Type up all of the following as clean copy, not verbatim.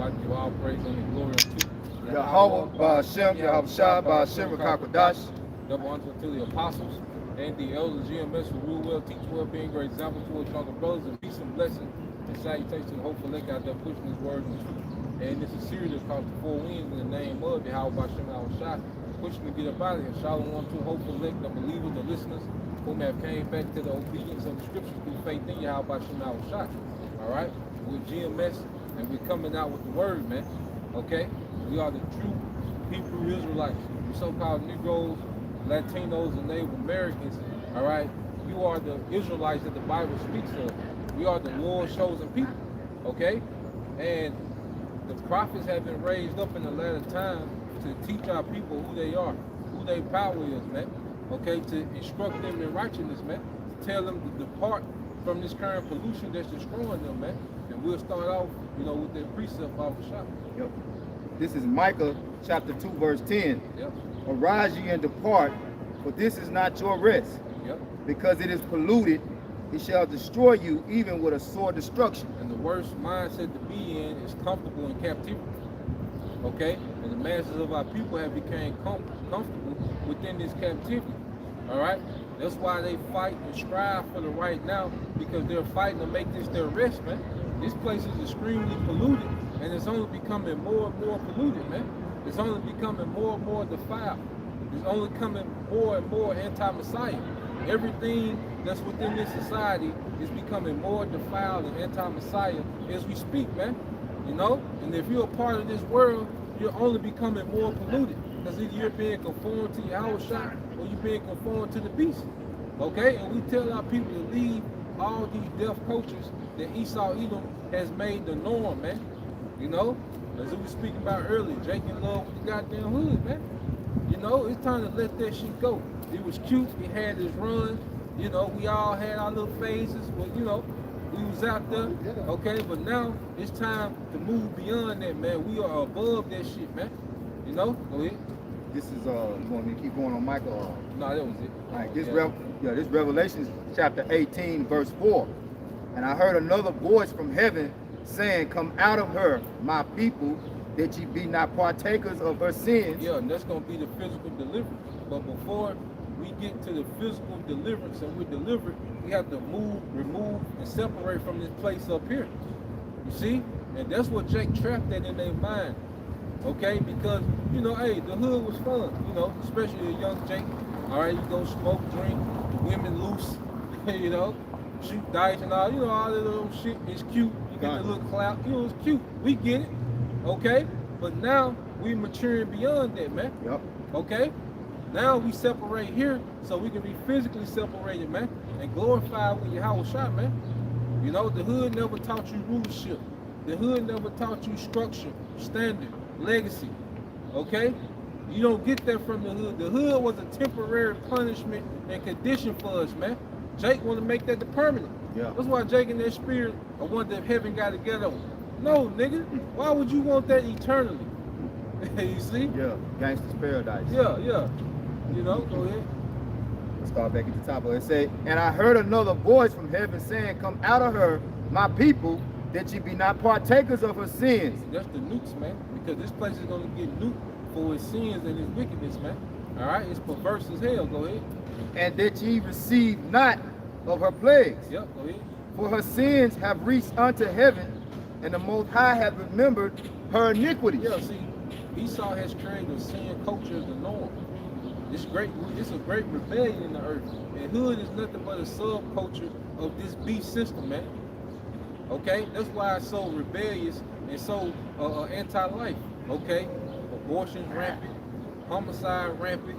like to give all praise and glory unto Yahweh, Ba'Shem, Yahushua, Ba'Shem, Rakakwadash. double unto the apostles and the elders, GMS, who rule well, teach well, being great example to us younger brothers, and peace and blessing and salutation to the hopeful elect out there pushing his word and truth. And this is series that's called the Four Winds in the name of Yahweh, Ba'Shem, Yahushua, pushing to get up out of here. Shalom on to hopeful elect, the believers, the listeners, whom have came back to the obedience of the scriptures through faith in Yahweh, Ba'Shem, Yahushua. All right, we're GMS, and we're coming out with the word, man. Okay, we are the true Hebrew Israelites, you so-called Negroes, Latinos, and Native Americans. All right, you are the Israelites that the Bible speaks of. We are the Lord's chosen people. Okay, and the prophets have been raised up in the latter time to teach our people who they are, who their power is, man. Okay, to instruct them in righteousness, man. To tell them to depart from this current pollution that's destroying them, man. And we'll start off, with that precept off the shop. Yep. This is Micah chapter 2, verse 10. Yep. Arise ye and depart, for this is not your rest. Yep. Because it is polluted, it shall destroy you even with a sore destruction. And the worst mindset to be in is comfortable in captivity. Okay? And the masses of our people have become comfortable within this captivity. All right? That's why they fight and strive for the right now, because they're fighting to make this their rest, man. This place is extremely polluted, and it's only becoming more and more polluted, man. It's only becoming more and more defiled. It's only coming more and more anti-Messiah. Everything that's within this society is becoming more defiled and anti-Messiah as we speak, man. And if you're a part of this world, you're only becoming more polluted, because either you're being conformed to Yahushua or you're being conformed to the beast. Okay? And we tell our people to leave all these deaf cultures that Esau Edom has made the norm, man. As we were speaking about earlier, Jake in love with the goddamn hood, man. It's time to let that shit go. It was cute, it had its run, we all had our little phases, but we was out there, okay, but now it's time to move beyond that, man. We are above that shit, man. Go ahead. This is you want me to keep going on Michael? No, that was it. All right, this Revelation chapter 18, verse 4. And I heard another voice from heaven saying, come out of her, my people, that ye be not partakers of her sins. Yeah, and that's going to be the physical deliverance. But before we get to the physical deliverance and we're delivered, we have to move, remove, and separate from this place up here. You see? And that's what Jake trapped at in their mind. Okay? Because, hey, the hood was fun, especially a young Jake. All right, you go smoke, drink, women loose, shoot dice and all, all that little shit is cute. You get the little clout, it's cute. We get it, okay? But now we maturing beyond that, man. Yep. Okay? Now we separate here so we can be physically separated, man, and glorify with Yahushua, man. The hood never taught you rulership. The hood never taught you structure, standard, legacy, okay? You don't get that from the hood. The hood was a temporary punishment and condition for us, man. Jake want to make that the permanent. Yeah. That's why Jake and that spirit are one that heaven got together. No, nigga. Why would you want that eternally? You see? Yeah. Gangster's paradise. Yeah. Go ahead. Let's start back at the top of it. It said, and I heard another voice from heaven saying, come out of her, my people, that ye be not partakers of her sins. That's the nukes, man. Because this place is going to get nuked for its sins and its wickedness, man. All right? It's perverse as hell. Go ahead. And that ye receive not of her plagues. Yep, go ahead. For her sins have reached unto heaven, and the Most High hath remembered her iniquities. Yeah, see, Esau has created a sin culture as the norm. It's a great rebellion in the earth. And hood is nothing but a subculture of this beast system, man. Okay? That's why it's so rebellious and so anti-life. Okay? Abortion rampant, homicide rampant,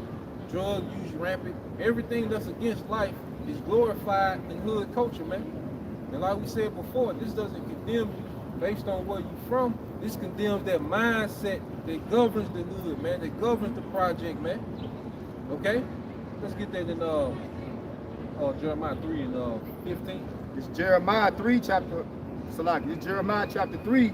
drug use rampant. Everything that's against life is glorified in hood culture, man. And like we said before, this doesn't condemn you based on where you're from. This condemns that mindset that governs the hood, man, that governs the project, man. Okay? Let's get that in Jeremiah 3 and 15. It's Jeremiah 3 chapter, it's Jeremiah chapter 3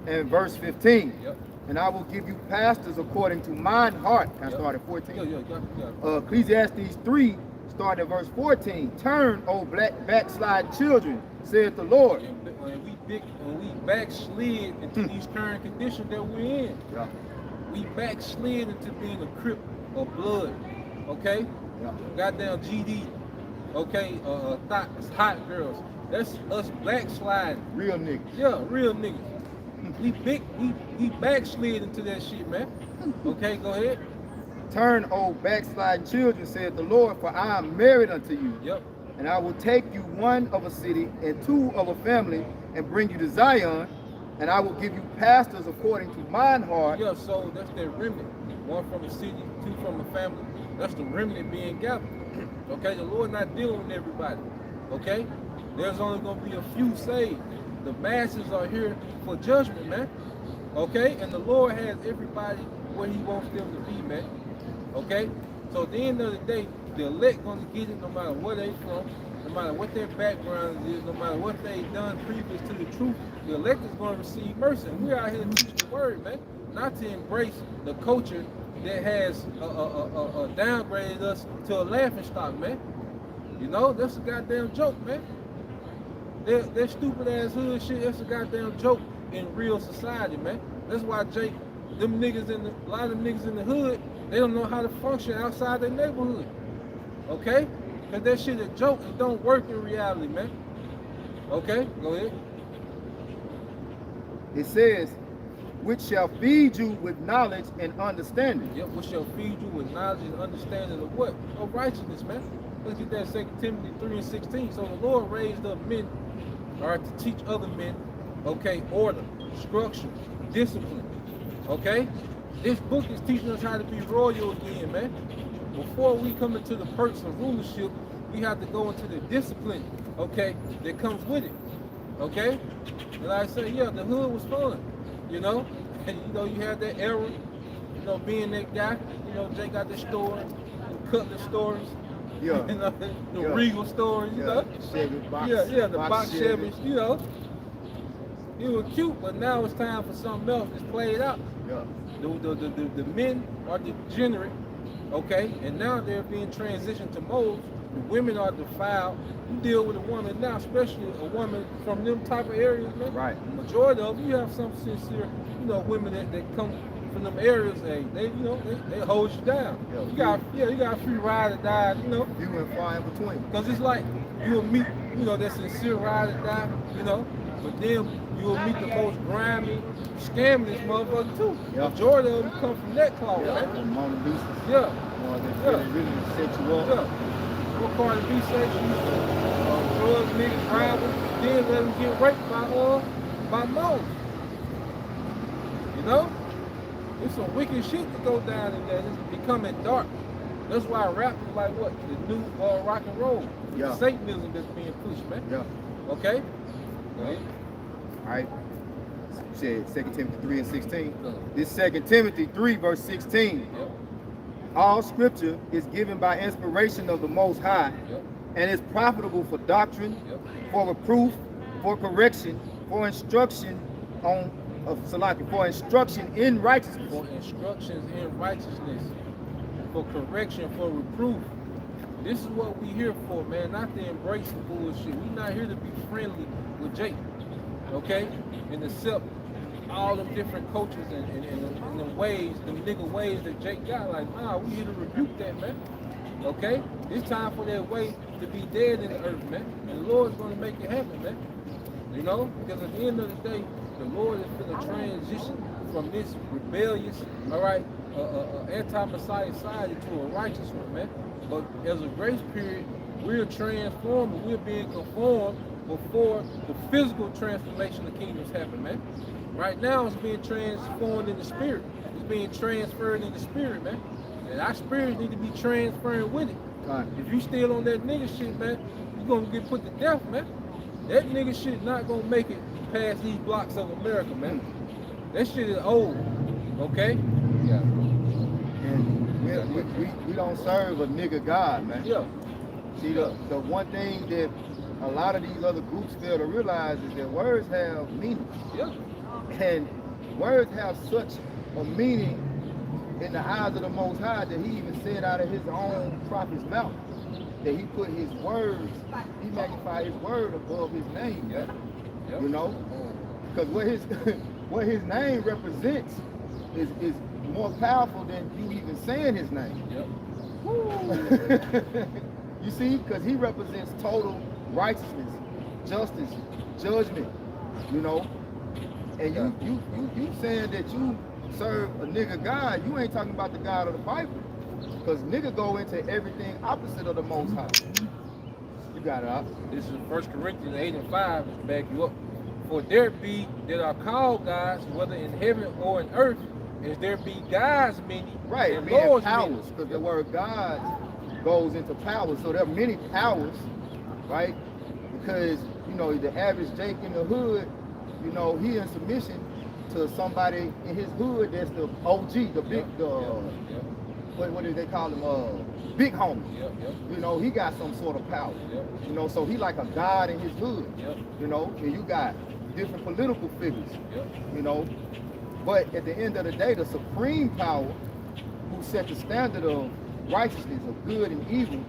and verse 15. Yep. And I will give you pastors according to mine heart. I started 14. Yeah. Ecclesiastes 3, starting at verse 14. Turn, O black backslide children, saith the Lord. And we backslid into these current conditions that we're in. Yeah. We backslid into being a Crip or Blood, okay? Yeah. Goddamn GD, okay? Thoughts, hot girls. That's us backsliding. Real niggas. Yeah, real niggas. We backslid into that shit, man. Okay, go ahead. Turn, O backsliding children, said the Lord, for I am married unto you. Yep. And I will take you one of a city and two of a family and bring you to Zion, and I will give you pastors according to mine heart. Yeah, so that's that remnant. One from a city, two from a family. That's the remnant being gathered. Okay, the Lord not dealing with everybody. Okay? There's only gonna be a few saved. The masses are here for judgment, man. Okay? And the Lord has everybody where he wants them to be, man. Okay? So at the end of the day, the elect gonna get it no matter where they from, no matter what their background is, no matter what they done previous to the truth, the elect is gonna receive mercy. And we're out here to teach the word, man. Not to embrace the culture that has downgraded us to a laughing stock, man. You know, that's a goddamn joke, man. That stupid ass hood shit, that's a goddamn joke in real society, man. That's why Jake, a lot of them niggas in the hood, they don't know how to function outside their neighborhood. Okay? Cause that shit a joke, it don't work in reality, man. Okay, go ahead. It says, which shall feed you with knowledge and understanding. Yep, which shall feed you with knowledge and understanding of what? Of righteousness, man. Let's get that 2 Timothy 3:16. So the Lord raised up men, all right, to teach other men, okay, order, structure, discipline, okay? This book is teaching us how to be royal again, man. Before we come into the perks of rulership, we have to go into the discipline, okay, that comes with it, okay? And like I say, yeah, the hood was fun, you know? And, you know, you had that era, you know, being that guy, you know, Jay got the store, the Cutler stories, Yeah. you know, the Yeah. Regal stories, you know? Chevy box. Yeah, the box Chevy. Chevys, you know. It was cute, but now it's time for something else that's played out. Yeah. The men are degenerate, okay, and now they're being transitioned to modes. The women are defiled. You deal with a woman now, especially a woman from them type of areas, man. Right. The majority of them, you have some sincere, you know, women that come from them areas. They you know, they hold you down. Yeah. You got a few ride or die, you know. You and far in between. Because it's like you'll meet, you know, that sincere ride or die, you know, but then you'll meet the most grimy, scamming motherfucker too. Yeah. Majority of them come from that cloth, Yeah. man. The Mona Lisa. Yeah. More than Yeah. really set you up. Yeah. What part of B section? Drug niggas, robbers, then let them get raped by moles. You know? It's some wicked shit to go down in there. It's becoming dark. That's why rap is like what? The new rock and roll. Yeah. Satanism that's being pushed, man. Yeah. Okay? Go ahead. All right. You said 2 Timothy 3:16. Yeah. This 2 Timothy 3:16. Yep. All scripture is given by inspiration of the Most High Yep. and is profitable for doctrine, Yep. for reproof, for correction, for instruction for instruction in righteousness. For instructions in righteousness, for correction, for reproof. This is what we here for, man, not to embrace the bullshit. We not here to be friendly with Jake, okay? And accept all the different cultures and the ways, the nigga ways that Jake got. Like, nah, we here to rebuke that, man. Okay? It's time for that way to be dead in the earth, man. And the Lord's gonna make it happen, man. You know? Because at the end of the day, the Lord is gonna transition from this rebellious, all right, anti-Messiah society to a righteous one, man. But as a grace period, we're transformed, we're being conformed before the physical transformation of the kingdoms happen, man. Right now, it's being transformed in the spirit. It's being transferred in the spirit, man. And our spirits need to be transferring with it. Right. If you still on that nigga shit, man, you're gonna get put to death, man. That nigga shit not gonna make it past these blocks of America, man. That shit is old, okay? Yeah. And we don't serve a nigga God, man. Yeah. See, the one thing that a lot of these other groups fail to realize is that words have meaning. Yeah. And words have such a meaning in the eyes of the Most High that he even said out of his own prophet's mouth that he put his words, he magnified his word above his name. Yeah. Yep. You know, because what his what his name represents is more powerful than you even saying his name. Yep. You see, because he represents total righteousness, justice, judgment. You know, and you saying that you serve a nigga God, you ain't talking about the God of the Bible. Because nigga go into everything opposite of the Most High. You got it up. This is 1 Corinthians 8 and 5 to back you up. For there be that are called gods, whether in heaven or in earth, as there be gods many, Right, and being lords powers, many. because the word God goes into power. So there are many powers, right? Because, you know, the average Jake in the hood, you know, he in submission to somebody in his hood that's the OG, the big, what do they call him? Big homie. You know, he got some sort of power. You know, so he like a god in his hood. You know, and you got different political figures. You know, but at the end of the day, the supreme power who set the standard of righteousness, of good and evil,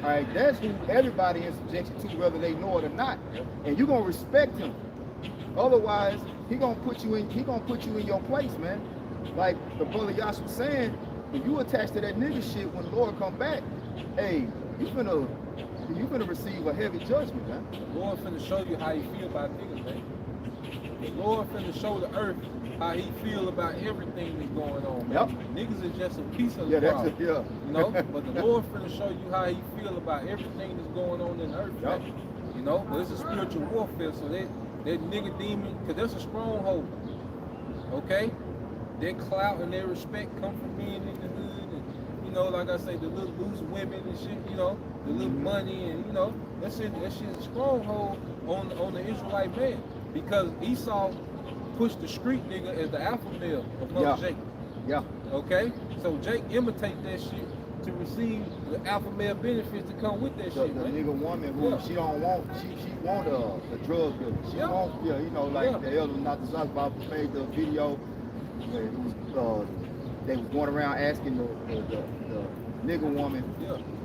all right, that's who everybody is subjected to, whether they know it or not. And you're gonna respect him. Otherwise, he gonna put you in your place, man. Like the brother Yash was saying, if you attach to that nigga shit when the Lord come back, hey, you finna receive a heavy judgment, man. The Lord finna show you how he feel about niggas, man. The Lord finna show the earth how he feel about everything that's going on, man. Niggas is just a piece of the problem. You know, but the Lord finna show you how he feel about everything that's going on in the earth, man. You know, but it's a spiritual warfare, so that nigga demon, because that's a stronghold. Okay? Their clout and their respect come from being in the hood, and you know, like I say, the little loose women and shit, you know, the little money, and you know, that shit is a stronghold on the Israelite man, because Esau pushed the street nigga as the alpha male of Mother Jacob. Okay, so Jake imitate that shit to receive the alpha male benefits that come with that shit. The nigga woman who she don't want, she want a drug dealer. She want, you know, like the elder not the Bob made the video. It was, they was going around asking the nigga woman,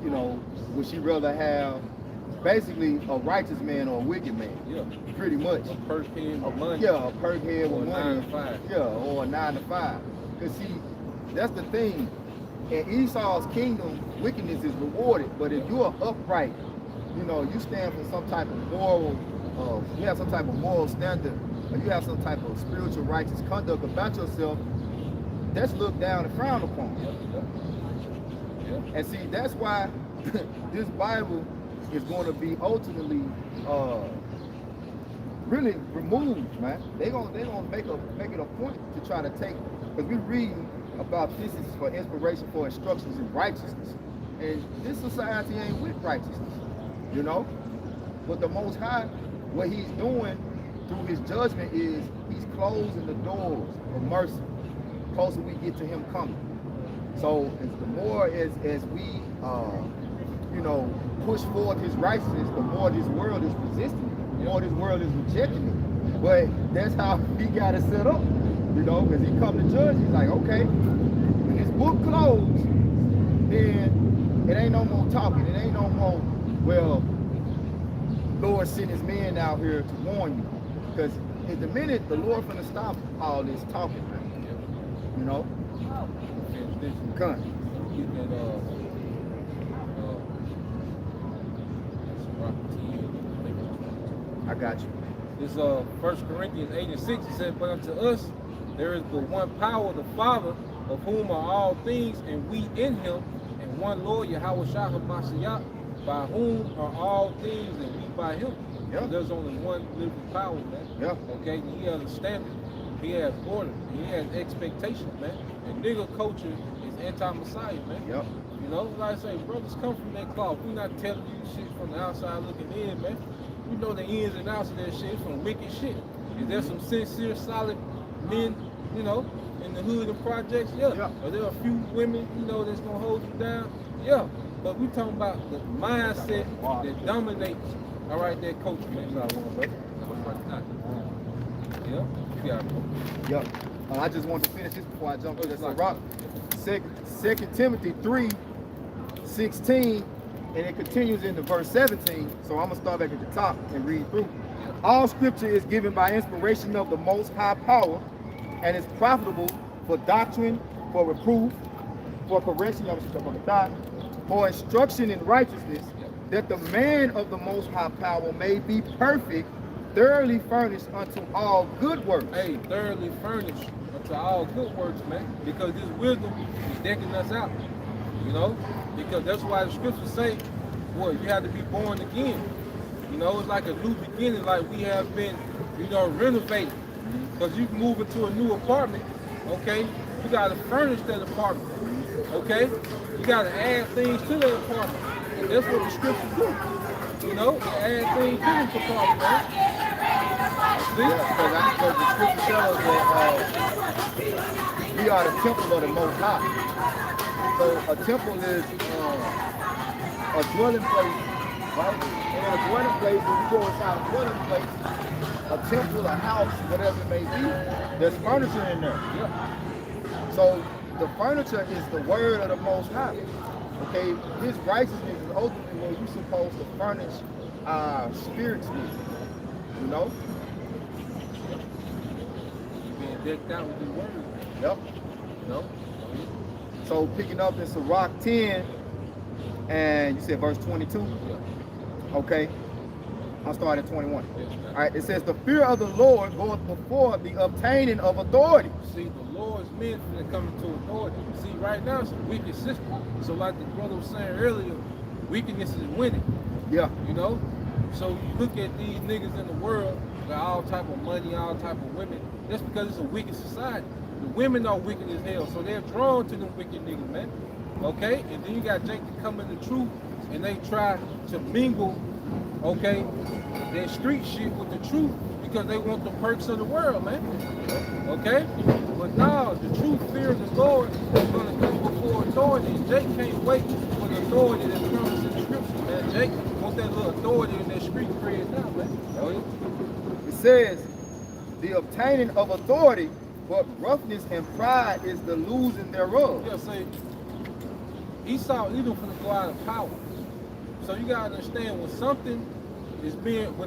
you know, would she rather have basically a righteous man or a wicked man? Pretty much. A perk head with money. A perk head with money. 9 to 5. Or a 9 to 5. Because see, that's the thing. In Esau's kingdom, wickedness is rewarded. But if you are upright, you know, you stand for some type of moral, you have some type of moral standard, or you have some type of spiritual righteous conduct about yourself, that's looked down and frowned upon. And see, that's why this Bible is going to be ultimately really removed, man. They're gonna make it a point to try to take, because we're reading about this is for inspiration for instructions in righteousness, and this society ain't with righteousness, you know. But the Most High, what He's doing through His judgment is He's closing the doors of mercy. The closer we get to Him coming. So the more as we you know, push forward His righteousness, the more this world is resisting it, the more this world is rejecting it. But that's how He got it set up, you know, because He come to judge. He's like, okay, when this book closed, then it ain't no more talking. It ain't no more, well, Lord sent His men out here to warn you. Because at the minute, the Lord finna stop all this talking, man. You know? Gun. I got you. This 1 Corinthians 8 and 6, it said, but unto us there is but one power, the Father, of whom are all things, and we in Him, and one Lord, Yahweh Shah HaMashiach, by whom are all things, and we by Him. There's only one living power, man. Okay, He has a standard, He has order, He has expectations, man. And nigga culture is anti-Messiah, man. You know, like I say, brothers come from that cloth. We're not telling you shit from the outside looking in, man. We know the ins and outs of that shit. It's some wicked shit. Is there some sincere, solid men, you know, in the hood and projects? Are there a few women, you know, that's gonna hold you down? But we talking about the mindset that dominates, all right, that culture, man. I just wanted to finish this before I jump to this rock. 2 Timothy 3:16, and it continues into verse 17. So I'm gonna start back at the top and read through. All scripture is given by inspiration of the most high power and is profitable for doctrine, for reproof, for correction, for instruction in righteousness, that the man of the most high power may be perfect, thoroughly furnished unto all good works. Hey, thoroughly furnished unto all good works, man. Because this wisdom is decking us out. You know? Because that's why the scriptures say, boy, you have to be born again. You know, it's like a new beginning, like we have been, renovated. Because you move into a new apartment, okay? You got to furnish that apartment, okay? You got to add things to that apartment. And that's what the scriptures do. You know, they add things to this apartment, man. See? Because the scripture tells us that we are the temple of the Most High. So a temple is a dwelling place, right? And in a dwelling place, when you go inside a dwelling place, a temple, a house, whatever it may be, there's furniture in there. Yeah. So the furniture is the word of the Most High. Okay, His righteousness is ultimately what you're supposed to furnish our spirits with. You know? Being decked out with the word. Yep. You know? So picking up in Sirach 10, and you said verse 22. Yeah. Okay. I'll start at 21. Yeah. All right. It says, the fear of the Lord goeth before the obtaining of authority. See, the Lord's men finna come into authority. See, right now it's a wicked system. So like the brother was saying earlier, wickedness is winning. Yeah. You know? So you look at these niggas in the world, got all type of money, all type of women. That's because it's a wicked society. The women are wicked as hell, so they're drawn to them wicked niggas, man. Okay? And then you got Jake to come in the truth, and they try to mingle, okay, their street shit with the truth because they want the perks of the world, man. Okay? But now, the true fear of the Lord is going to come before authority, and Jake can't wait for the authority that comes in the scripture, man. Jake wants that little authority in that street cred now, man. It says, the obtaining of authority, but roughness and pride is the losing thereof. Yeah, say Esau, Edom finna go out of power. So you gotta understand when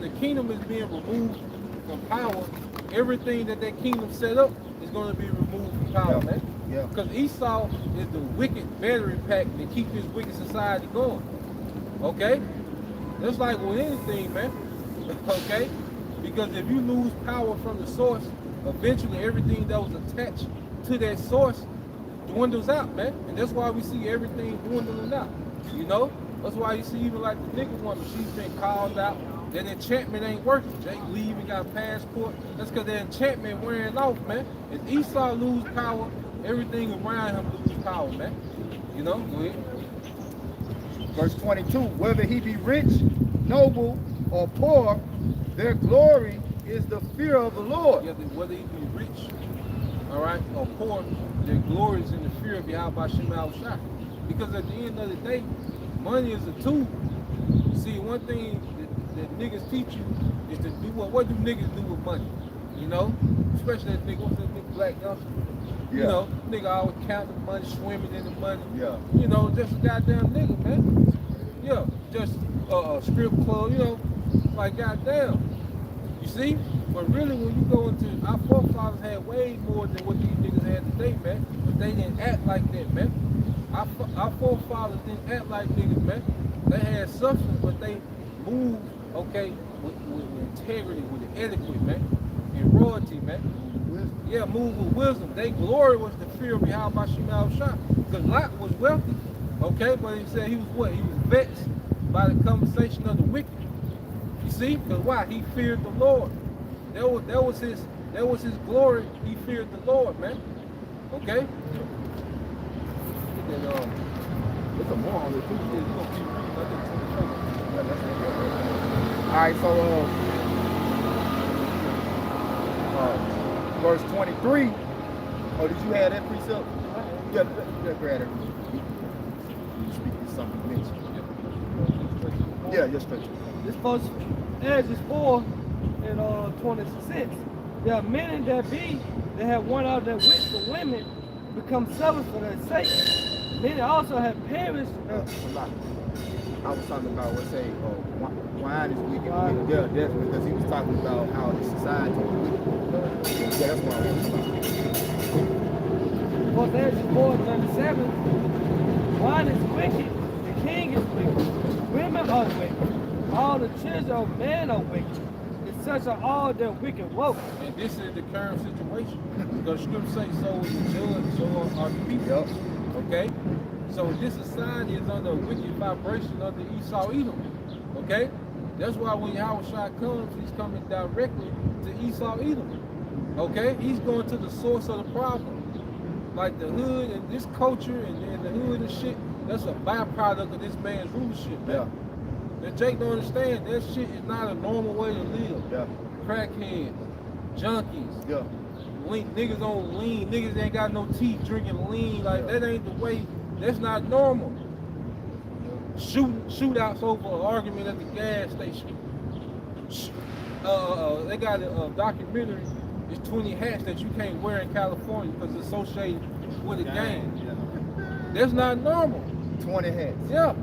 the kingdom is being removed from power, everything that kingdom set up is gonna be removed from power, man. Yeah. Because Esau is the wicked battery pack that keep this wicked society going. Okay? That's like with anything, man. Okay? Because if you lose power from the source, eventually everything that was attached to that source dwindles out, man. And that's why we see everything dwindling out. You know? That's why you see even like the nigga woman, she's been called out. That enchantment ain't working. Jake leaving, got a passport. That's because the enchantment wearing off, man. If Esau lose power, everything around him lose power, man. You know? Go ahead. Verse 22, whether he be rich, noble, or poor, their glory is the fear of the Lord. Yeah, whether he be rich, all right, or poor, their glory is in the fear of Yahweh Shema Shah. Because at the end of the day, money is a tool. See, one thing that niggas teach you is to do what do niggas do with money? You know? Especially that nigga, what's that nigga, Black youngster? Yeah. You know, nigga always counting the money, swimming in the money. Yeah. You know, just a goddamn nigga, man. Yeah, just a strip club, you know, like goddamn. You see? But really, when you go into, our forefathers had way more than what these niggas had today, man. But they didn't act like that, man. Our forefathers didn't act like niggas, man. They had substance, but they moved, okay, with integrity, with the etiquette, man, and royalty, man. Yeah, move with wisdom. Their glory was the fear of Yahweh Shema Shah. Because Lot was wealthy, okay, but he said he was what? He was vexed by the conversation of the wicked. You see? Because why? He feared the Lord. That was his glory. He feared the Lord, man. Okay? There's a more on this too. Yeah, you gonna keep reading. I think 24. All right, so verse 23. Oh, did you have that precept? Yeah, grab it. You speak to something you mentioned. Yeah, just straight. This verse Exodus 4 and 26. There are many that have went out their wits the women become servants for their sake. Many also have perished. I was talking about what say wine is wicked. Wine. Yeah, that's because he was talking about how the society is wicked. Yeah, that's what I was talking about. For Exodus 4:37, wine is wicked, the king is wicked, women are wicked, all the children of men are wicked, and such are all their wicked works. And this is the current situation. Because scripture say so is the judge, so are the people. Yep. Okay? So this society is under a wicked vibration under Esau Edom. Okay? That's why when Yahushua comes, he's coming directly to Esau Edom. Okay? He's going to the source of the problem. Like the hood and this culture and the hood and shit, that's a byproduct of this man's rulership, man. Yeah. And Jake don't understand that shit is not a normal way to live. Yeah. Crackheads, junkies, Yeah. niggas on lean, niggas ain't got no teeth drinking lean, like that ain't the way, that's not normal. Shootouts over an argument at the gas station. They got a documentary, it's 20 hats that you can't wear in California because it's associated with a gang. That's not normal. 20 hats. Yeah,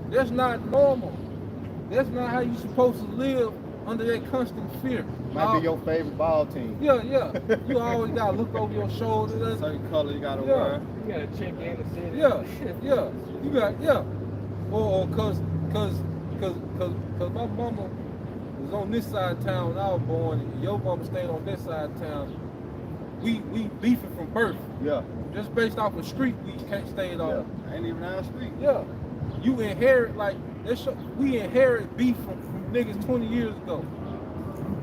that's not normal. That's not how you supposed to live under that constant fear. Might be your favorite ball team. Yeah, yeah. You always gotta look over your shoulder. Certain color you gotta Yeah. wear. You gotta check in and see. Yeah, yeah. You got, yeah. Or cause my mama was on this side of town when I was born, and your mama stayed on this side of town. We beefing from birth. Yeah. Just based off the street we can't stay it off. I ain't even down the street. Yeah. You inherit like we inherit beef from niggas 20 years ago.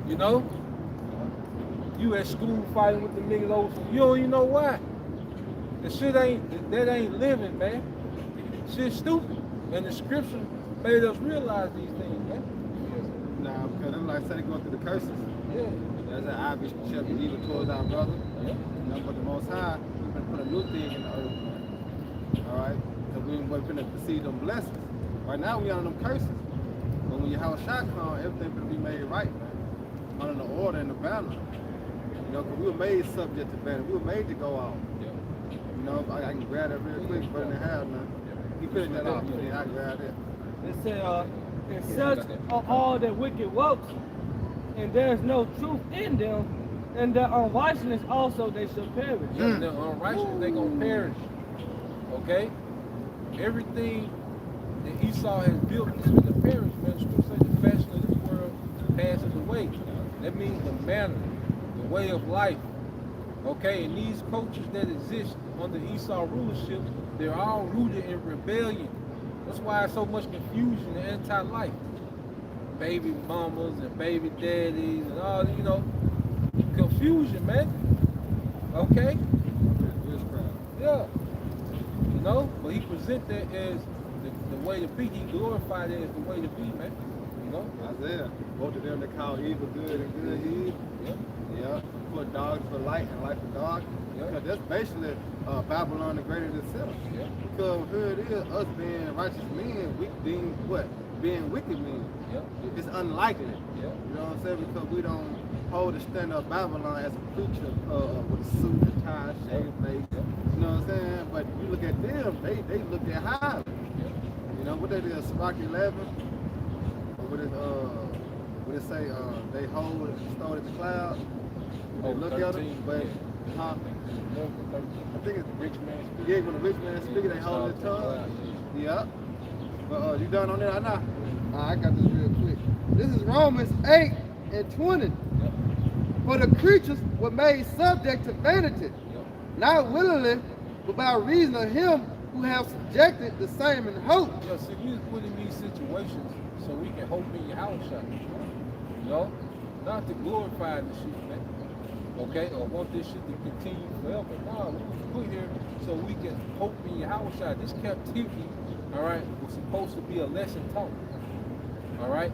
You know? You at school fighting with the niggas over. You don't even know why. The shit ain't living, man. Shit's stupid. And the scripture made us realize these things, man. Nah, because them like say they go through the curses. Yeah. There's an obvious shall be evil towards our brother. Yeah. You know, but the Most High, we're going to put a new thing in the earth. Alright? Because we're going to receive them blessings. Right now, we on them curses. But when your house shot come, everything will be made right, man. Under the order and the banner. You know, because we were made subject to banner. We were made to go out. Yeah. You know, I can grab that real quick, but in the half now. You finish that off, then I grab it. It said, and such are all their wicked works, and there is no truth in them, and their unrighteousness also they shall perish. Yeah, the unrighteous, they gonna perish. Okay? Everything that Esau has built is gonna perish, man. Scripture says the fashion of this world passes away. That means the manner, the way of life. Okay, and these cultures that exist under Esau rulership, they're all rooted in rebellion. That's why so much confusion and anti-life. Baby mamas and baby daddies and all, you know, confusion, man. Okay? Yeah. You know, but he present that as the way to be. He glorified it as the way to be, man. You know? Isaiah, both of them they call evil good and good evil. Yeah. Yeah, put dogs for light and light for dark. Yeah. Because that's basically Babylon the Greater itself. Yeah. Because here it is, us being righteous men, we being what? Being wicked men. Yeah. It's unlikely. Yeah. You know what I'm saying? Because we don't hold the standard of Babylon as a preacher with a suit and tie, shaved face. Yeah. You know what I'm saying? But you look at them, they look at high. Yeah. You know what they did? Sirach 11. What it say? They hold and stole at the cloud. They look at 13, them, but yeah. I think it's Rich man. yeah, when a rich man speaks, they hold their tongue. Yeah. But you done on that? I know. I got this real quick. This is Romans 8 and 20. Yeah. For the creatures were made subject to vanity, Yeah. not willingly, but by reason of him who have subjected the same in hope. Yeah, see, we was put in these situations so we can hope in your house shot. You know? Not to glorify this shit, man. Okay? Or want this shit to continue forever. No, we was put here so we can hope in your house shot. This captivity, alright, was supposed to be a lesson taught. Alright?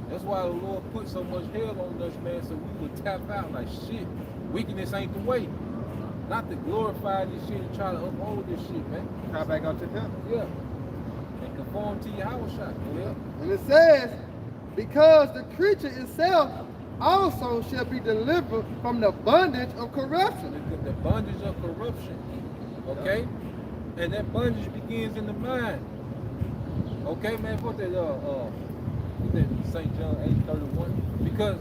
That's why the Lord put so much hell on us, man, so we would tap out like shit. Wickedness ain't the way. Not to glorify this shit and try to uphold this shit, man. Try back up to him. Yeah. And conform to your house shot. Yeah. And it says, because the creature itself also shall be delivered from the bondage of corruption. The bondage of corruption. Okay? And that bondage begins in the mind. Okay, man, put that St. John 8:31. Because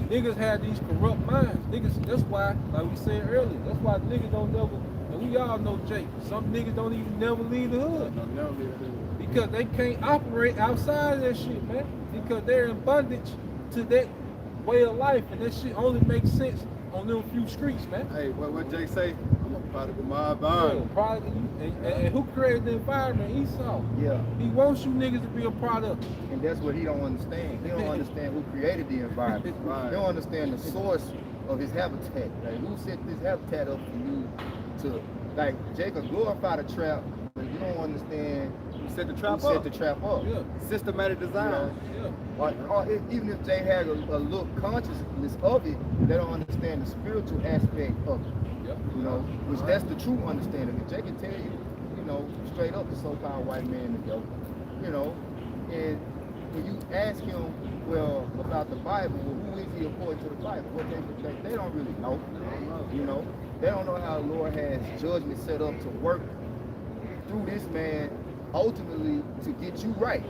niggas have these corrupt minds. Niggas, that's why, like we said earlier, that's why niggas don't never, and we all know Jake, some niggas don't even never leave the hood. No, never leave the hood. Because they can't operate outside of that shit, man. Because they're in bondage to that way of life, and that shit only makes sense on them few streets, man. Hey, what Jake say? I'm a product of my Yeah, environment. product, and who created the environment? Esau. Yeah. He wants you niggas to be a product. And that's what he don't understand. He don't understand who created the environment. Right. He don't understand the source of his habitat. Like, who set this habitat up for you to, like, Jacob glorify the trap, but you don't understand You set the who trap set up. the trap up. Yeah, Systematic design. yeah. Even if they had a little consciousness of it, they don't understand the spiritual aspect of it. Yep. You know, which that's the true understanding. If Jay can tell you, you know, straight up the so-called white man is dope, you know, and when you ask him, well, about the Bible, well, who is he according to the Bible? What they don't really know, you know. They don't know how the Lord has judgment set up to work through this man, ultimately to get you right.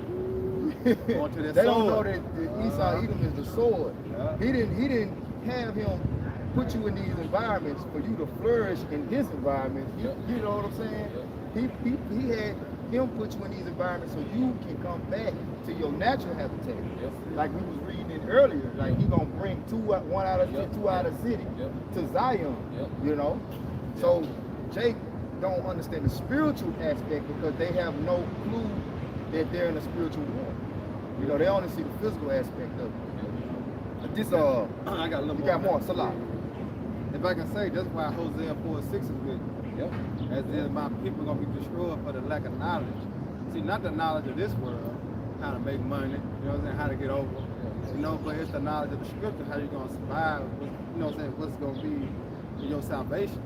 Going to that They don't sword. know that Esau Edom is the sword. Yeah. He didn't have him put you in these environments for you to flourish in his environment. You know what I'm saying? He had him put you in these environments so you can come back to your natural habitat. Yep. Like we was reading it earlier, like he gonna bring one out of Yep. two out of the city Yep. to Zion. Yep. You know, so Jake don't understand the spiritual aspect because they have no clue that they're in a spiritual war. You know, they only see the physical aspect of it. But this I got a little you got more, Salah. If I can say, that's why Hosea 4:6 is good. Yep. As if my people are going to be destroyed for the lack of knowledge. See, not the knowledge of this world, how to make money, you know what I'm saying, how to get over. You know, but it's the knowledge of the scripture, how you're going to survive, you know what I'm saying, what's going to be in your salvation.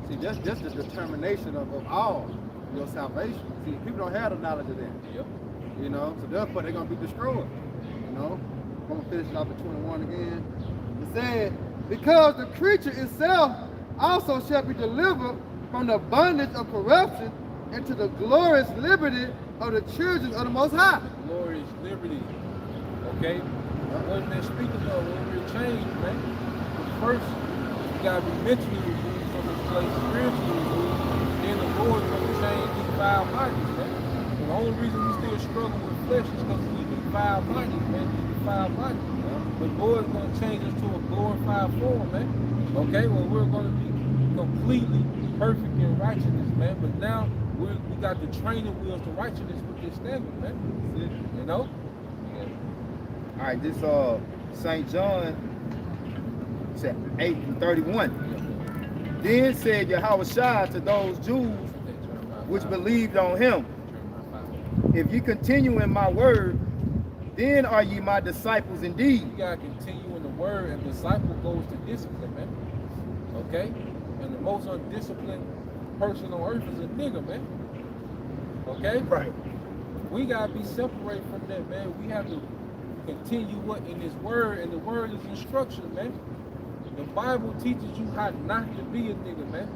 See, that's just the determination of all your salvation. See, people don't have the knowledge of that. Yep. You know, so therefore they're going to be destroyed. You know, I'm going to finish it off at 21 again. It said, because the creature itself also shall be delivered from the bondage of corruption into the glorious liberty of the children of the Most High. Glorious liberty. Okay? What they're speaking of when we're changed, man. First, you gotta be mentally removed from this place, spiritually removed. Then the Lord's gonna change these foul bodies, man. And the only reason we still struggle with flesh is because we need foul bodies, man. These foul bodies. But the Lord's gonna change us to a glorified form, man. Okay, well we're gonna be completely perfect in righteousness, man. But now we got the training wheels to righteousness with this standard, man. You know? All right, this St. John said 8:31. Then said Yahushua to those Jews which believed on him, if you continue in my word, then are ye my disciples indeed. You gotta continue in the word, and disciple goes to discipline, man. Okay? And the most undisciplined person on earth is a nigga, man. Okay? Right. We gotta be separated from that, man. We have to continue what in this word, and the word is instruction, man. The Bible teaches you how not to be a nigga, man.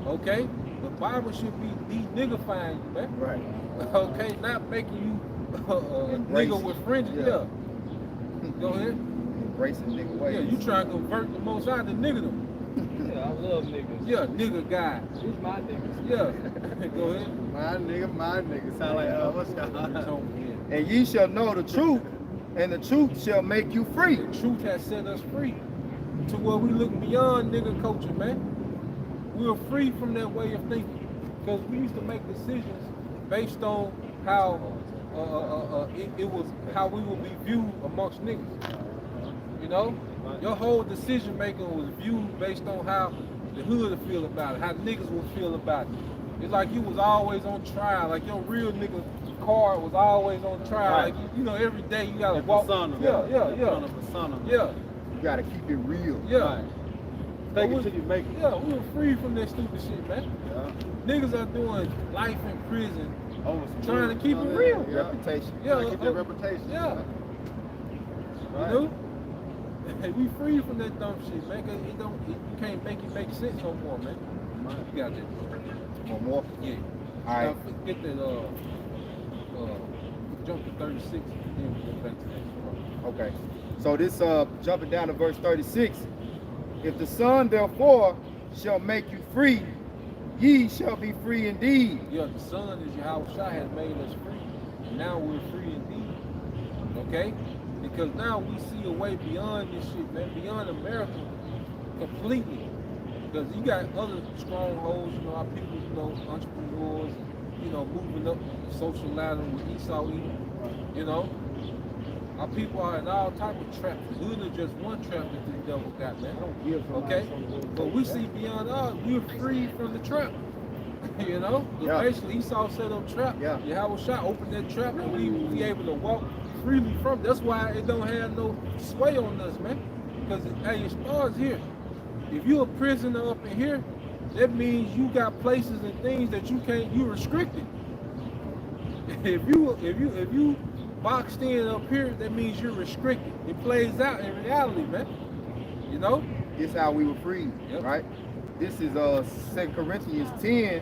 Okay? The Bible should be de-niggifying you, man. Right. Okay? Not making you a Embrace nigga it. with fringes. Yeah. Yeah. Go ahead. Embracing nigga ways. Yeah, you trying to convert the most out of nigga. Yeah, I love niggas. Yeah, nigga guy. These my niggas. Yeah. Go ahead. My nigga. Sound like, what's y'all? And ye shall know the truth, and the truth shall make you free. The truth has set us free to where we look beyond nigga culture, man. We're free from that way of thinking because we used to make decisions based on how it was how we would be viewed amongst niggas. You know, your whole decision making was viewed based on how the hood would feel about it, how niggas would feel about it. It's like you was always on trial, like your real nigga card was always on trial. Right. Like you know, every day you gotta walk. Yeah. You gotta keep it real. Yeah. Take it till you make it. Yeah, we were free from that stupid shit, man. Yeah. Niggas are doing life in prison, Over some trying to real- keep it real. Yeah. Reputation. Yeah, Trying to keep their reputation. Yeah. Right. You know? We free from that dumb shit, man. 'Cause you can't make it make sense no more, man. You got that. One more. Yeah. All right. Now, get that jump to 36, and then we go back to that. Okay. So this jumping down to verse 36. If the Son therefore shall make you free, ye shall be free indeed. Yeah, the Son is Yahweh Shai has made us free. And now we're free indeed. Okay? Because now we see a way beyond this shit, man, beyond America completely. Because you got other strongholds, you know, our people, you know, entrepreneurs, you know, moving up the social ladder with Esau Edom, you know. Our people are in all type of traps. Hood is just one trap that the devil got, man. Okay? But we see beyond all, we're free from the trap. You know? Yeah. Basically, Esau set up trap. Yeah. Yahweh Shai opened that trap and we able to walk freely from it. That's why it don't have no sway on us, man. Because hey, it starts here. If you're a prisoner up in here, that means you got places and things that you can't, you're restricted. If you boxed in up here, that means you're restricted. It plays out in reality, man. You know? This is how we were freed, Yep. right? This is 2 Corinthians 10.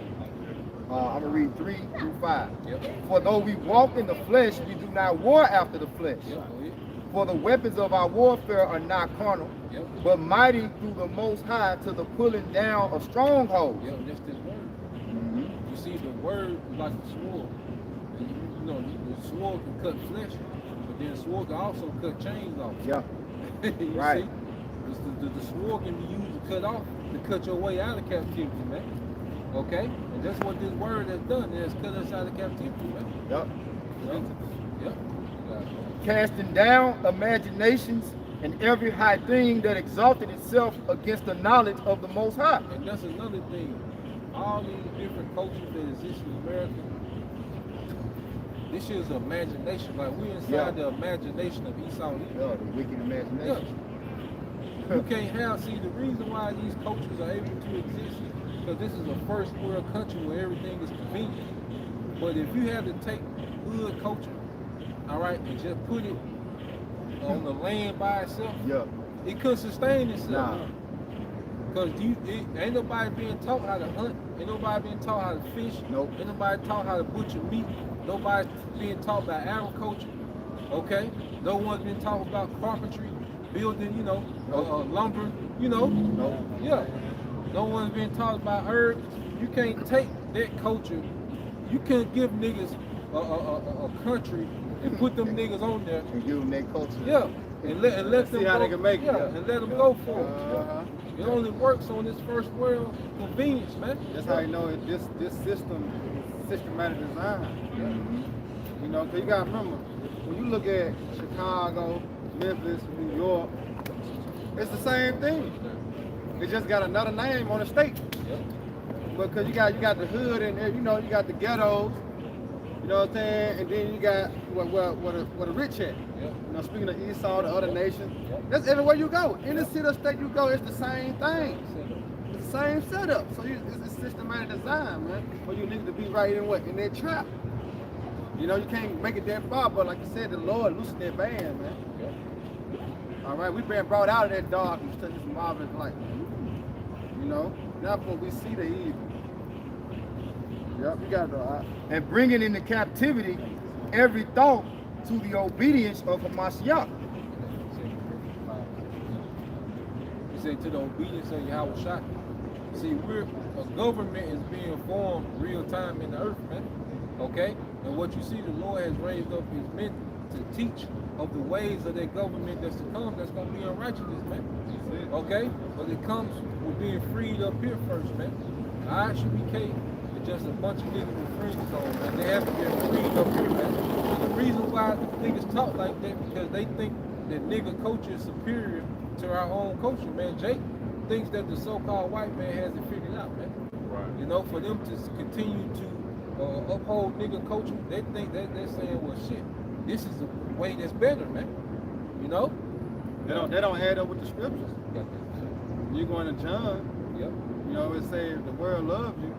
I'm gonna read 3 through 5. Yep. For though we walk in the flesh, we do not war after the flesh. Yep. Go ahead. For the weapons of our warfare are not carnal, Yep. but mighty through the Most High to the pulling down of strongholds. Yep. That's this word. Mhm. You see, the word is like a sword. And you know, the sword can cut flesh, but then the sword can also cut chains off. Yeah, You Right. see? The sword can be used to cut your way out of captivity, man. Okay? And that's what this word has done. It has cut us out of captivity, man. yep. Yep. Yep. Casting down imaginations and every high thing that exalted itself against the knowledge of the Most High. And that's another thing. All these different cultures that exist in America, this is imagination. Like we're inside Yeah. the imagination of Esau. Yeah, the wicked imagination. You can't have, see, the reason why these cultures are able to exist, because this is a first world country where everything is convenient. But if you had to take hood culture, all right, and just put it on the land by itself, Yeah. it couldn't sustain itself. Nah. Because ain't nobody being taught how to hunt, ain't nobody being taught how to fish, Nope. ain't nobody taught how to butcher meat, nobody's being taught about agriculture, okay? No one's been taught about carpentry, building, you know, lumber, you know. Nope. Yeah. No one's been taught about herbs. You can't take that culture. You can't give niggas a country and put them niggas on there. And give them that culture. Yeah. And let them See how go. they can make it. Yeah. And let them go for it. Uh-huh. It only works on this first world convenience, man. That's how you know this system is systematic design. Mhm. You know, because you got to remember, when you look at Chicago, Memphis, New York, it's the same thing. It just got another name on the state. Yep. Because you got the hood in there, you know, you got the ghettos, you know what I'm saying? And then you got where the rich at. Yep. You know, speaking of Esau, the other nations, that's everywhere you go. Any city or state you go, it's the same thing. It's the same setup. So it's systematic design, man. For you need to be right in that trap. You know, you can't make it that far, but like you said, the Lord loosened that band, man. Yep. All right, we've been brought out of that darkness to this marvelous light. You know, now for we see the evil. Yep, you got it, all right. And bringing into captivity every thought to the obedience of Hamashiach. He said to the obedience of Yahweh Shai. See, a government is being formed real time in the earth, man. Okay? And what you see the Lord has raised up his men to teach of the ways of that government that's to come, that's going to be unrighteousness, man. Okay? But it comes with being freed up here first, man. ISUBK is just a bunch of niggas with fringes on, man. They haven't been freed up here, man. And the reason why niggas talk like that, because they think that nigga culture is superior to our own culture, man. Jake thinks that the so-called white man hasn't figured out, man. Right. You know, for them to continue to uphold nigga culture, they think that they're saying, well, shit, this is a way that's better, man. You know? They don't add up with the scriptures. Got that. You go into John, Yep. you know, it says the world loved you,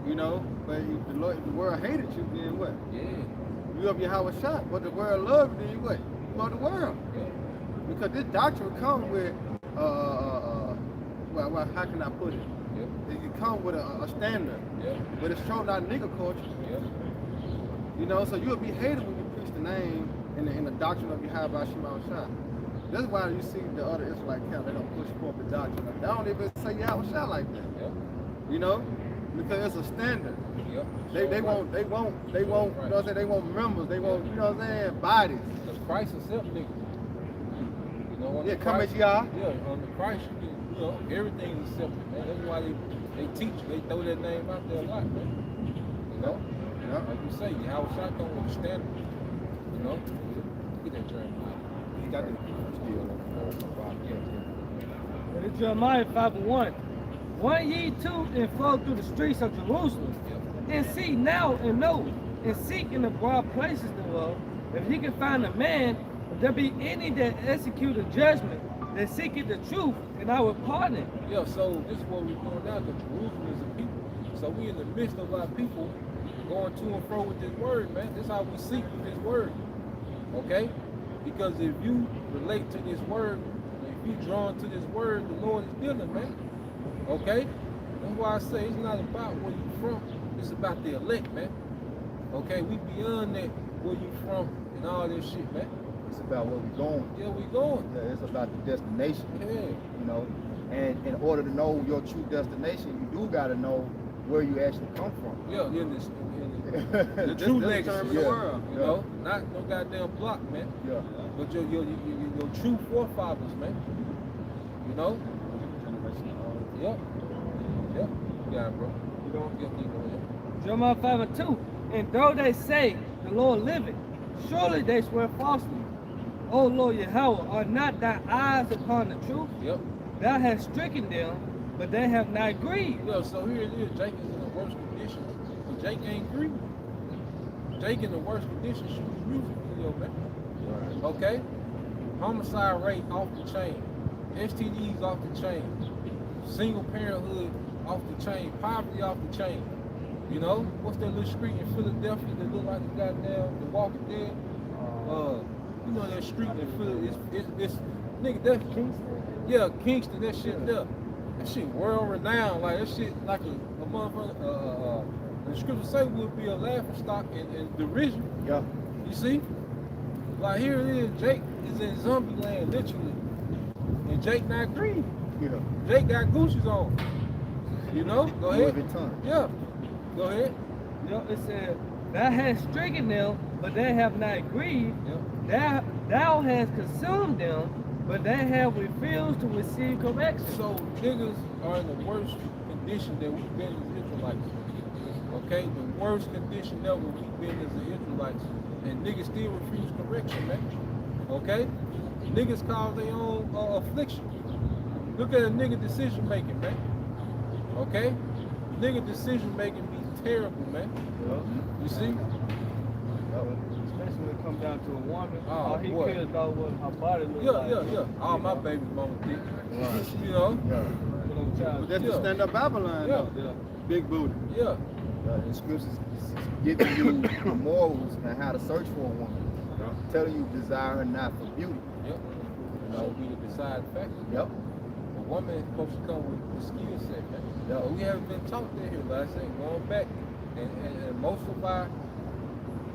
you know, but if the world hated you, then what? Yeah. You love Yahweh Shai, but the world loved you, then what? You love the world. Yeah. Because this doctrine comes with, well, how can I put it? Yep. It come with a standard, Yep. but it's showing our nigga culture. Yep. You know, so you'll be hated when you preach the name in the doctrine of Yahweh Shema Shah. That's why you see the other Israelite camp, they don't push forth the doctrine. They don't even say Yahweh Shah like that. Yep. You know? Because it's a standard. Yep. They want, you know what I'm saying, they want members, they want, you know what I'm saying, bodies. Because Christ accepts niggas. You know, Yeah, under come Christ, as you are. Yeah, under Christ, you know, everything is accepted, man. That's why they teach, they throw that name out there a lot, man. You know? Yeah. Like you say, Yahweh Shah come with a standard. You know? Get that Jeremiah. You got the still. But it's Jeremiah 5:1. Run ye to and flow through the streets of Jerusalem, and see now and know, and seek in the broad places thereof, if ye can find a man, if there be any that execute a judgment, that seeketh the truth, and I will pardon it. Yeah, so this is what we're doing now, because Jerusalem is a people. So we in the midst of our people going to and fro with this word, man. This is how we seek with this word. Okay? Because if you relate to this word, if you drawn to this word, the Lord is dealing, man. Okay? That's why I say it's not about where you from, it's about the elect, man. Okay, we beyond that where you from and all this shit, man. It's about where we're going. Yeah, we going. Yeah, it's about the destination. Yeah. You know, and in order to know your true destination, you do got to know where you actually come from. Yeah, in this, the This- true this legacy, determine the world. you know, not no goddamn block, man. Yeah. But your true forefathers, man. You know? Yep. Yep. Yeah, bro. You don't get me going. Jeremiah 5:2. And though they say the Lord liveth, surely they swear falsely. O Lord Yahweh, are not thy eyes upon the truth? Yep. Thou hast stricken them, but they have not grieved. Yeah, so here it is. Jake is in the worst condition. But Jake ain't grieving. Jake in the worst condition shooting music video, man. Right. Okay? Homicide rate off the chain. STDs off the chain. Single parenthood off the chain. Poverty off the chain. You know? What's that little street in Philadelphia that look like the goddamn The Walking Dead? You know that street in Philadelphia? It's nigga, that's Kingston. Yeah, Kingston, that shit there. That shit world renowned. Like that shit like a motherfucker. The scripture say would be a laughing stock and derision. Yeah. You see? Like here it is, Jake is in zombie land, literally. And Jake not green. Yeah. Jake got Gucci's on. You know? Go Louis ahead. Vuitton. Yeah. Go ahead. You know, it said, Thou hast stricken them, but they have not grieved. Yeah. Thou hast consumed them, but they have refused to receive correction. So niggas are in the worst condition that we've been as Israelites. Okay? The worst condition ever we've been as the Israelites. And niggas still refuse correction, man. Okay? Niggas cause their own affliction. Look at a nigga decision making, man. Okay? Nigga decision making be terrible, man. You see? Especially when it comes down to a woman, Oh, all he boy. cares about what her body looks Yeah, like. yeah, yeah. All my baby mama did. You know? Yeah. Put on child. But that's Yeah. the stand-up Babylon, Yeah. though. Yeah. Big booty. Yeah. The scriptures is giving you the morals and how to search for a woman. Telling you desire her not for beauty. Yep. You So know? we the deciding factor. Yep. A woman is supposed to come with the skill set, man. Yeah. But we haven't been taught that here, like I said, going back. And most of our,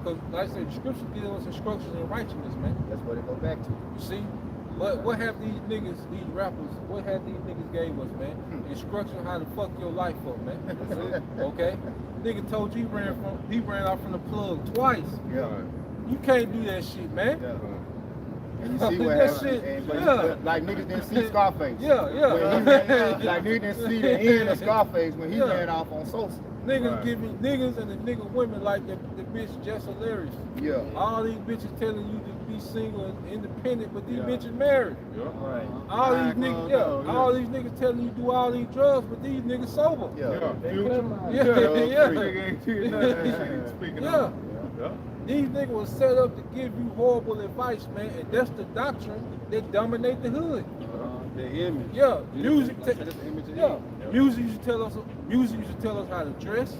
because like I said, the scripture gives us instructions in righteousness, man. That's what it go back to. You see? But what have these niggas, these rappers, what have these niggas gave us, man? Instruction how to fuck your life up, man. Okay? Nigga told you he ran off from the plug twice. Yeah. You can't do that shit, man. Yeah. And you see what That happened. shit, And, but yeah. like niggas didn't see Scarface. Yeah, yeah. When he ran, like niggas didn't see the end of Scarface when he Yeah. ran off on Sosa. Niggas giving niggas and the nigga women like the bitch Jess Hilarious. Yeah. All these bitches telling you to be single and independent, but these Yeah. bitches married. Right. All these Right, niggas, no, yeah, yeah. all these niggas telling you do all these drugs, but these niggas sober. Yeah. Yeah. These niggas was set up to give you horrible advice, man, and that's the doctrine that dominate the hood. The image. Yeah, music. That's the image of Yeah, Eve. music used to tell us. Music used to tell us how to dress.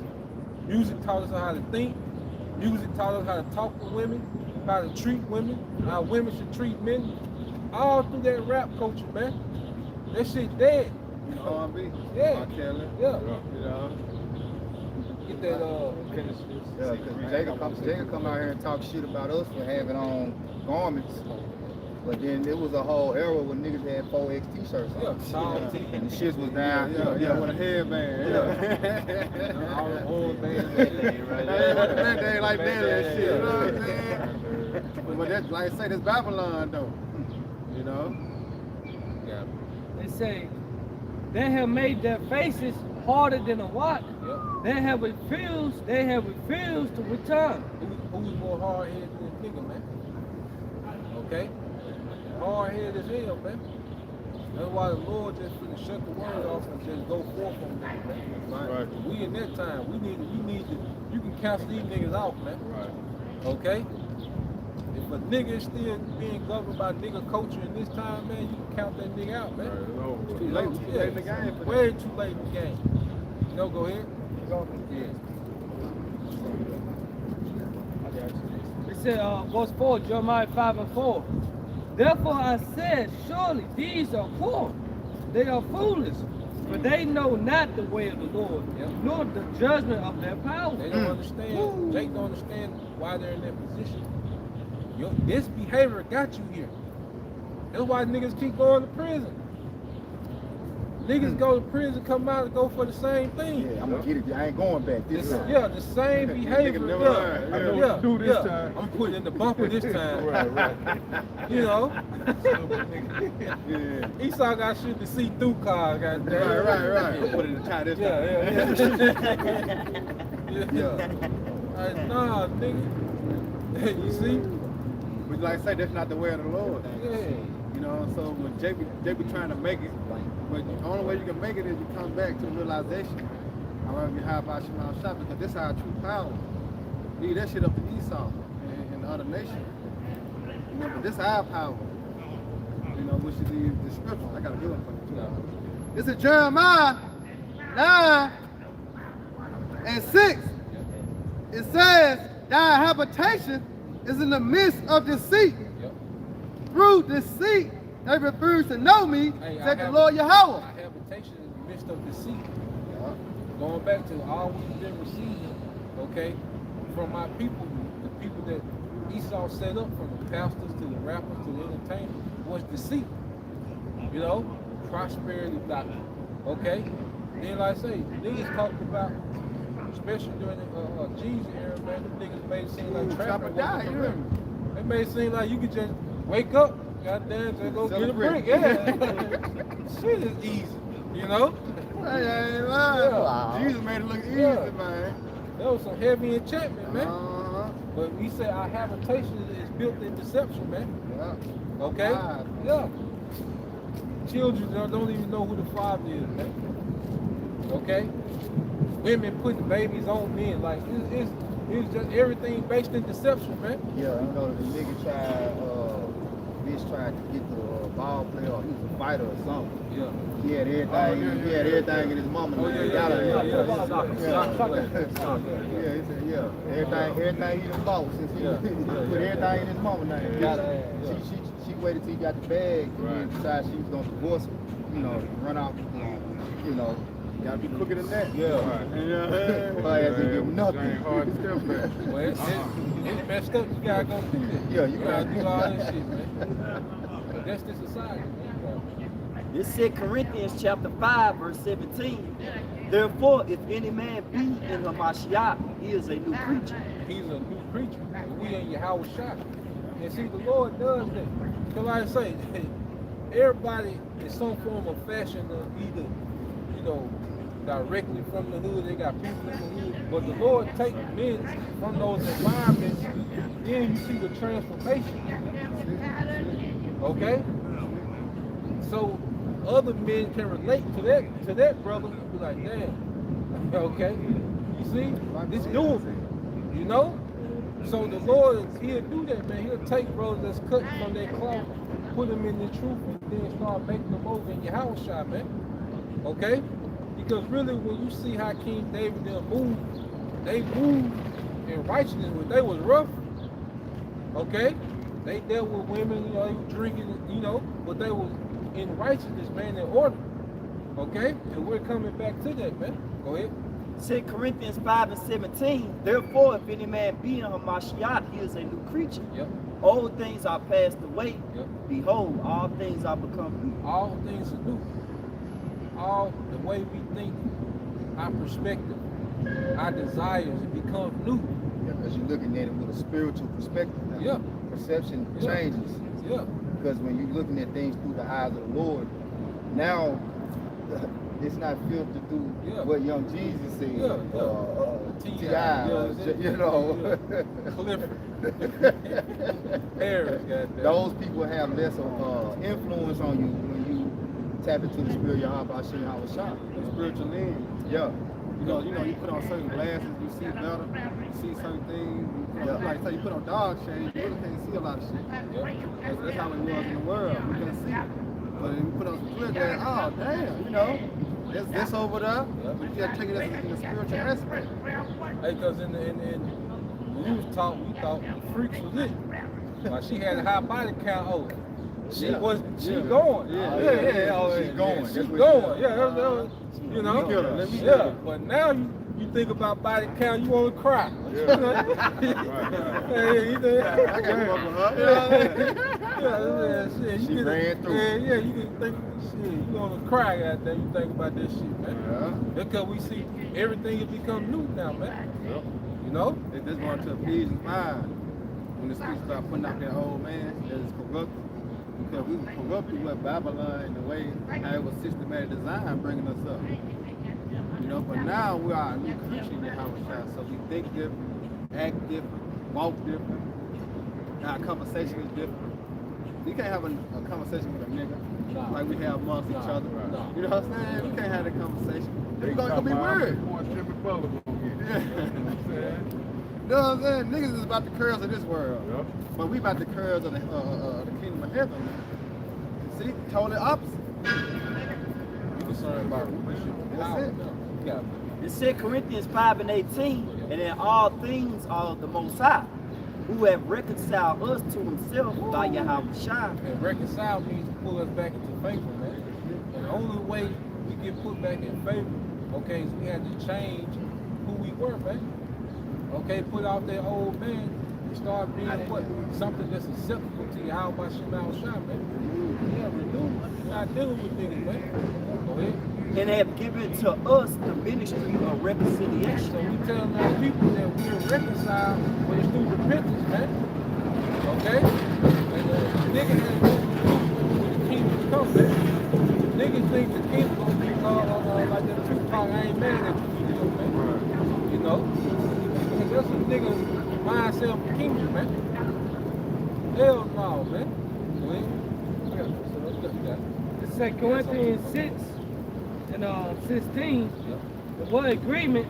Music taught us how to think. Music taught us how to talk to women, how to treat women, how women should treat men. All through that rap culture, man. That shit dead. R&B. Yeah. R. Kelly. Yeah. You know. Get that Yeah, because Jacob come out here and talk shit about us for having on garments. But then there was a whole era when niggas had 4X t-shirts on. Yeah, And the shit was down. Yeah, with a headband. yeah. All the old bands. They ain't like that and shit, you know what I'm saying? But that's like I say, that's Babylon though. You know? Yeah. They say they have made their faces harder than a rock. Yep. They have refused to return. Who's more hard-headed than a nigga, man? Okay? Hard-headed as hell, man. That's why the Lord just finna shut the word off and just go forth on niggas, man. Right. We in that time, we need to, you can cancel these niggas out, man. Right. Okay? If a nigga is still being governed by nigga culture in this time, man, you can count that nigga out, man. It's too late in the game for that. Way too late in the game. You know, go ahead. Yeah. It said, verse 4, Jeremiah 5:4. Therefore I said, surely these are poor, they are foolish, for they know not the way of the Lord, Yep. nor the judgment of their power. They don't understand. Jake don't understand why they're in that position. This behavior got you here. That's why niggas keep going to prison. Niggas go to prison, come out and go for the same thing. Yeah, I'm gonna get it. I ain't going back this time. Yeah, the same behavior. never Yeah, learn. I know yeah, what to do this yeah. time. I'm putting in the bumper this time. Right. You know, Yeah. Esau got shit to see through cars. Goddamn. Right. Put it in the tie this time. Yeah. Like, nah, nigga. You see? But like I say, that's not the way of the Lord. Yeah. You know, so when they be trying to make it, but the only way you can make it is you come back to the realization. However, you have about Shema Shah, because this is our true power. Leave that shit up to Esau and the other nations. You know, but this is our power. You know, which is the scripture. I got a good one for you too. This is Jeremiah 9:6. It says, thy habitation is in the midst of deceit. Yep. Through deceit, they refuse to know me, Hey, said the Lord Yahweh. Our habitation is in the midst of deceit. Going back to all we've been receiving, okay, from my people, the people that Esau set up, from the pastors to the rappers to the entertainers, was deceit. You know, prosperity doctrine. Okay? Then like I say, niggas talked about, especially during the Jesus era, man, the niggas made it seem like trapping wasn't correct. They made it seem like you could just wake up, goddamn, just go get a brick. Yeah. Shit is easy, you know? I ain't lying. Yeah. Jesus made it look easy, Yeah. man. That was some heavy enchantment, man. Uh-huh. But we say our habitation is built in deception, man. Yeah. Okay? Lies. Yeah. Children don't even know who the father is, man. Okay? Women putting babies on men, like it's just everything based in deception, man. Yeah, you know, the nigga tried to get the ball player, or he was a fighter or something. Yeah. He had everything, he had everything in his mama. Oh, name. yeah. He said, everything he done bought since he Yeah. put everything in his mama name. Yeah. She waited till he got the bag and then decided she was gonna divorce him, you know, run off, you know. Gotta be quicker than that. Yeah. Yeah. Her ass didn't give nothing. Well, it's messed up. You gotta go through that. Yeah, you gotta do all that shit, man. But that's the society, man. This 2 Corinthians chapter 5, verse 17. Therefore, if any man be in Hamashiach, he is a new creature. He's a new creature. And we in Yahweh Shah. And see, the Lord does that. Because like I say, everybody in some form of fashion either, you know, directly from the hood, they got people in the hood. But the Lord takes men from those environments, then you see the transformation. Okay? So other men can relate to that brother and be like, damn, okay, you see, this doable, you know? So the Lord, he'll do that, man. He'll take brothers that's cut from their cloth, put them in the truth, and then start making them over in your house shop, man. Okay? Because really, when you see how King David they moved in righteousness when they was rough. Okay? They dealt with women, you know, they were drinking, you know, but they was in righteousness, man, in order. Okay? And we're coming back to that, man. Go ahead. 2 Corinthians 5 and 17, therefore, if any man be in Hamashiach, he is a new creature. Yep. Old things are passed away. Yep. Behold, all things are become new. All things are new. All the way we think, our perspective, our desires, it becomes new. Because you're looking at it with a spiritual perspective now. Yeah. Perception Yeah. changes. Yeah. Because when you're looking at things through the eyes of the Lord, now it's not filtered through Yeah. what young Jesus said. Yeah, T.I. Yeah, you know. Clifford. Harris, goddamn. Those people have less influence on you when you tap into the spirit of Yahweh Hashem Yahweh Shah. The spiritual lens. Yeah. You put on certain glasses, you see better, you see certain things. Like say you put on dog shades, you really can't see a lot of shit. That's how it was in the world. We couldn't see it. But if you put on some clear glasses, oh damn, there's this over there. But you gotta take it in the spiritual aspect. Hey, because when we was taught, we thought the freaks was it. Like she had a high body count. Oh, she was going. She's going. She's That's what going. she Yeah, that was, you know. Let me kill her. Let me kill Yeah, her. but now you think about body count, you want to cry. Hey, you think, I can't fuck with her. shit. She ran through. Yeah, you can think, shit, you want to cry out there. You think about this shit, man. Because we see everything has become new now, man. You know? This going to Ephesians 5 when it speaks about putting out that old man that is corrupt. Because we were corrupted with Babylon in the way how it was systematic design bringing us up. But now we are a new creature in Yahweh, so we think different, act different, walk different. Our conversation is different. You can't have a conversation with a nigga like we have amongst each other. You know what I'm saying? We can't have that conversation. It's gonna be weird. Yeah. You know what I'm saying? Niggas is about the curls of this world. But we about the curls of the kingdom of heaven. See? Totally opposite. You concerned about rulership. That's it. Yeah. It's 2 Corinthians 5 and 18, and in all things are of the Most High, who have reconciled us to himself by Yahweh Shai. And reconcile means to pull us back into favor, man. And the only way we get put back in favor, okay, is we had to change who we were, man. Okay, put out that old man and start being what? Something that's acceptable to Yahweh Shema Shai, man. Yeah, renew. We're not dealing with niggas, man. Go ahead. And have given to us the ministry of reconciliation. So we telling our people that we're reconciled, but it's through repentance, man. Okay? And the nigga has nothing to do with the kingdom come, man. Niggas think the kingdom gonna be like that Tupac, I ain't mad at you, video, man. You know? Because that's a nigga mindset of the kingdom, man. Hell no, man. Go ahead. So let's get that. It's 2 Corinthians 6 and 16. Yep. The word agreement,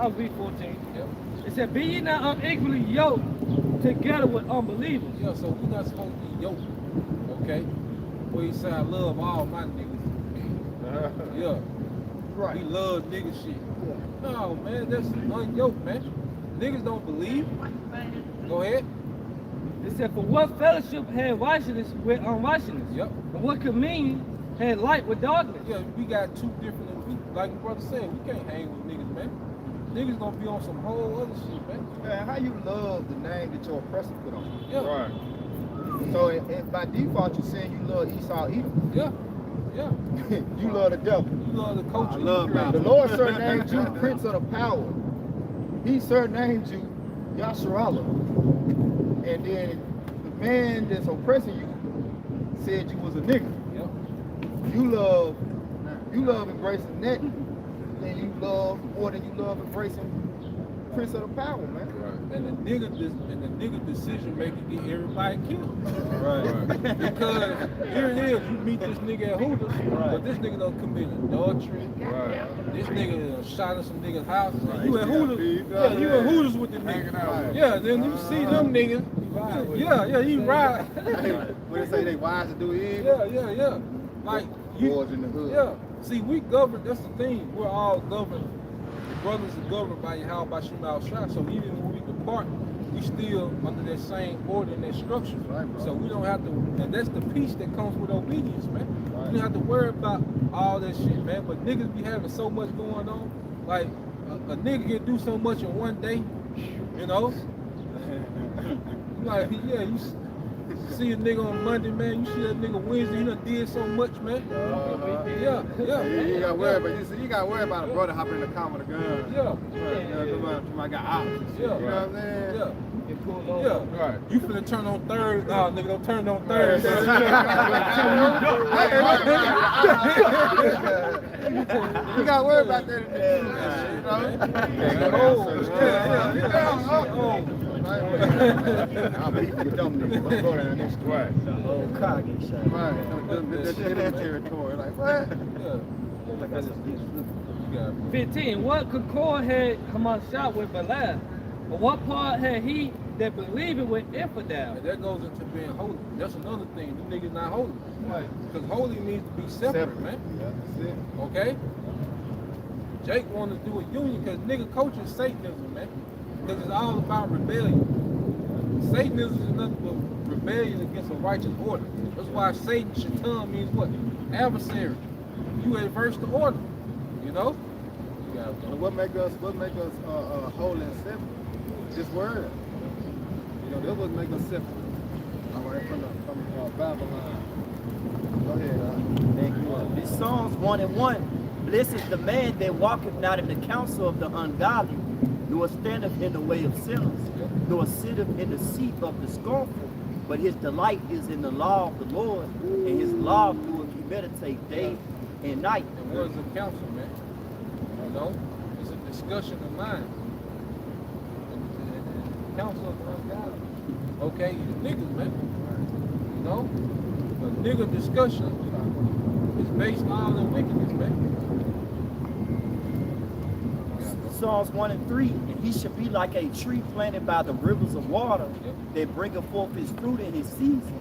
I'll read 14. Yep. It said, be ye not unequally yoked together with unbelievers. Yeah, so we're not supposed to be yoked, okay? Where you say I love all my niggas. Yeah. Right. We love nigga shit. No, man, that's unyoked, man. Niggas don't believe. Go ahead. It said, for what fellowship had righteousness with unrighteousness? Yep. And what communion had light with darkness? Yeah, we got two different, like the brother said, we can't hang with niggas, man. Niggas gonna be on some whole other shit, man. Man, how you love the name that your oppressor put on you? Yeah. So by default, you're saying you love Esau Edom. Yeah. Yeah. You love the devil. You love the culture. I love you The Lord surnamed you Prince of the Power. He surnamed you Yasharallah. And then the man that's oppressing you said you was a nigga. Yep. You love embracing that, and you love more than you love embracing Prince of the Power, man. And the nigga decision making get everybody killed. Right. Because here it is, you meet this nigga at Hooters, but this nigga done committed adultery. Right. This nigga done shot in some nigga's house. Right. You at Hooters, yeah, you at Hooters with the nigga. Yeah, then you see them niggas. Yeah, you ride. When they say they wise to do evil. Yeah. Like you. Boys in the hood. Yeah. See, we govern. That's the thing. We're all governed. The brothers are governed by Yahweh Shema Shai. So even when we depart, we still under that same order and that structure. Right, bro. So we don't have to, and that's the peace that comes with obedience, man. Right. We don't have to worry about all that shit, man. But niggas be having so much going on. Like a nigga can do so much in one day, you know? Like, yeah, you see a nigga on Monday, man, you see that nigga Wednesday, he done did so much, man. Yeah. You gotta worry about you gotta worry about a brother hopping in the car with a gun. Yeah. I got options. Yeah. You know what I'm saying? Yeah. Get pulled over. Yeah, Right. You finna turn on third. Nah, nigga, don't turn on third. You gotta worry about that. I'm beating the dumb nigga. Let's go down this way. Oh, car get shot. Right. That's enemy territory. Like, what? 15. What concord had Hamashiach with Belial? Or what part had he that believed it with infidel? And that goes into being holy. That's another thing. You niggas not holy. Right. Because holy means to be separate, man. Yeah, that's it. Okay? Jake wanted to do a union because nigga coaches Satanism, man. Because it's all about rebellion. Satanism is nothing but rebellion against a righteous order. That's why Satan, Shaitan, means what? Adversary. You adverse the order. You know? And what make us holy and separate? This word. You know, that would make us separate. All right, from Babylon. Go ahead. Thank you. This Psalms 1:1. Blessed is the man that walketh not in the counsel of the ungodly, nor standeth in the way of sinners, nor sitteth in the seat of the scornful. But his delight is in the law of the Lord, and his law doeth he meditate day and night. And what is a council, man? You know? It's a discussion of mind. Council of ungodly. Okay, niggas, man. You know? A nigga discussion is based all in wickedness, man. Psalms 1:3, and he shall be like a tree planted by the rivers of water, that bringeth forth his fruit in his season.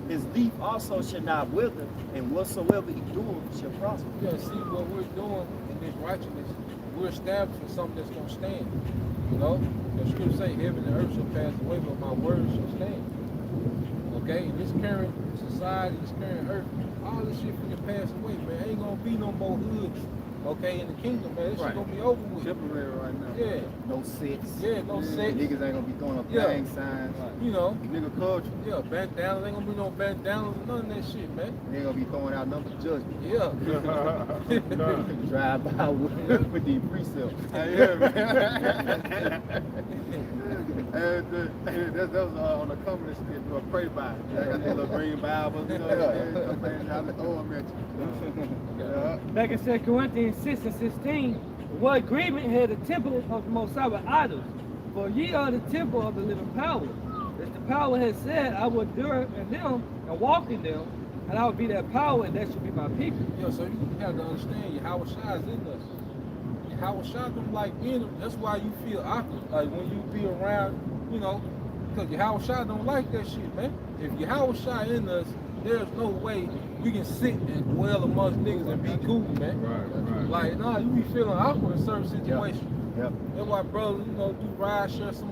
His leaf also shall not wither, and whatsoever he doeth shall prosper. Yeah, see what we're doing in this righteousness, we're establishing something that's going to stand. You know? The scripture say, heaven and earth shall pass away, but my words shall stand. Okay? In this current society, this current earth, all this shit finna pass away, man. Ain't gonna be no more hoods, okay, in the kingdom, man. This shit gonna be over with. Temporary right now. Yeah. No sets. Yeah, no sex. Niggas ain't gonna be throwing up Yeah. gang signs. You know, Nigga culture. yeah, bandanas, ain't gonna be no bandanas or none of that shit, man. They ain't gonna be throwing out nothing but judgment. Yeah. Drive by with the precept. Yeah, man. And that was on the communist shit, do a pray by. I got the little green Bibles, you know what I'm saying? How to throw them at you. Yeah. Back in 2 Corinthians 6:16, what agreement had the temple of the Most High with idols? For ye are the temple of the living power. As the power has said, I will dwell in them and walk in them, and I will be their power, and that should be my people. Yeah, so you have to understand Yahweh Shai is in us. Yahweh Shai don't like being, that's why you feel awkward, like when you be around, you know, because Yahweh Shai don't like that shit, man. If Yahweh Shai in us, there's no way we can sit and dwell amongst niggas and be cool, man. Right. Like, nah, you be feeling awkward in certain situations. Yep. That's why brothers, you know, do ride share, some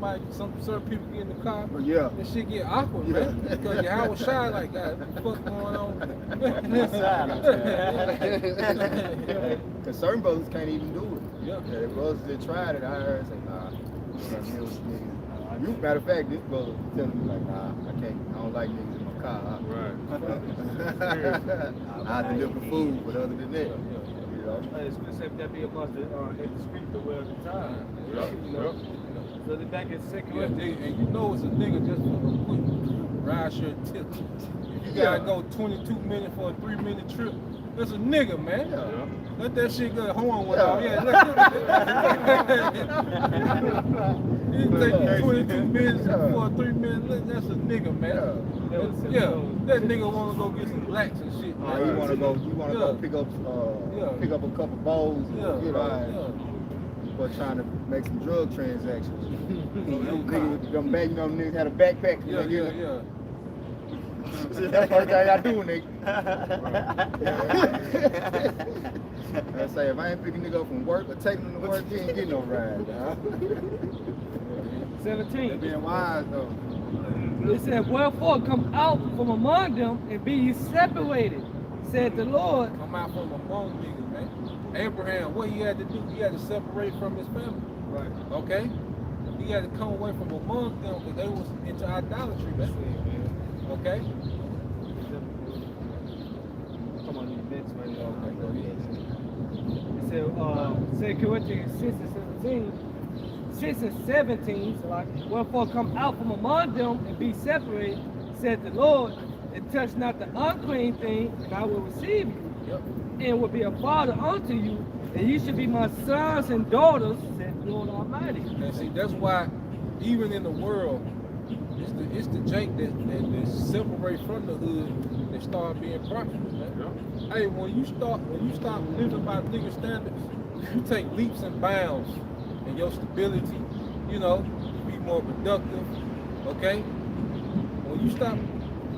certain people get in the car, But yeah. that shit get awkward, Yeah. man. Because Yahweh Shai like, God, what the fuck going on? Cause certain brothers can't even do it. Yeah. Yeah, the brothers that tried it, I heard say, nah. You, matter of fact, this brother was telling me like, nah, I don't like niggas in my car. I have to live for food, but other than that, you know. It's going to say that be amongst the indiscreet the way of the time. Yeah. You know? So they're back in 2 Yeah, Corinthians. and you know it's a nigga just for a quick ride share tip. If you gotta go 22 minutes for a 3-minute trip, that's a nigga, man. Yeah. Let that shit go horn went Yeah. off. Yeah, you take you 22 minutes for a 3-minute, that's a nigga, man. Yeah, that nigga wanna go get some blacks and shit. You Man. wanna go pick up a couple bowls, Yeah, you know, yeah. but trying to make some drug transactions. Nigga with them bag, you know, niggas had a backpack. Yeah, nigga. yeah. That's the first thing I do, nigga. I say, if I ain't picking nigga up from work or taking him to work, he ain't getting no ride, dog. 17. They being wise though. It said, wherefore come out from among them and be ye separated, said the Lord. Come out from among niggas, man. Abraham, what he had to do, he had to separate from his family. Right. Okay? He had to come away from among them because they was into idolatry, man. Okay? Come on, the next one. Okay, go ahead. It said, 2 Corinthians 6 and 17. 6 and 17, so like, wherefore come out from among them and be separated, said the Lord, and touch not the unclean thing, and I will receive you, Yep. and will be a father unto you, and ye should be my sons and daughters, said the Lord Almighty. And see, that's why even in the world, it's the Jake that separate from the hood that start being prosperous, man. Hey, when you start living by nigga standards, you take leaps and bounds in your stability, you know, be more productive, okay? When you stop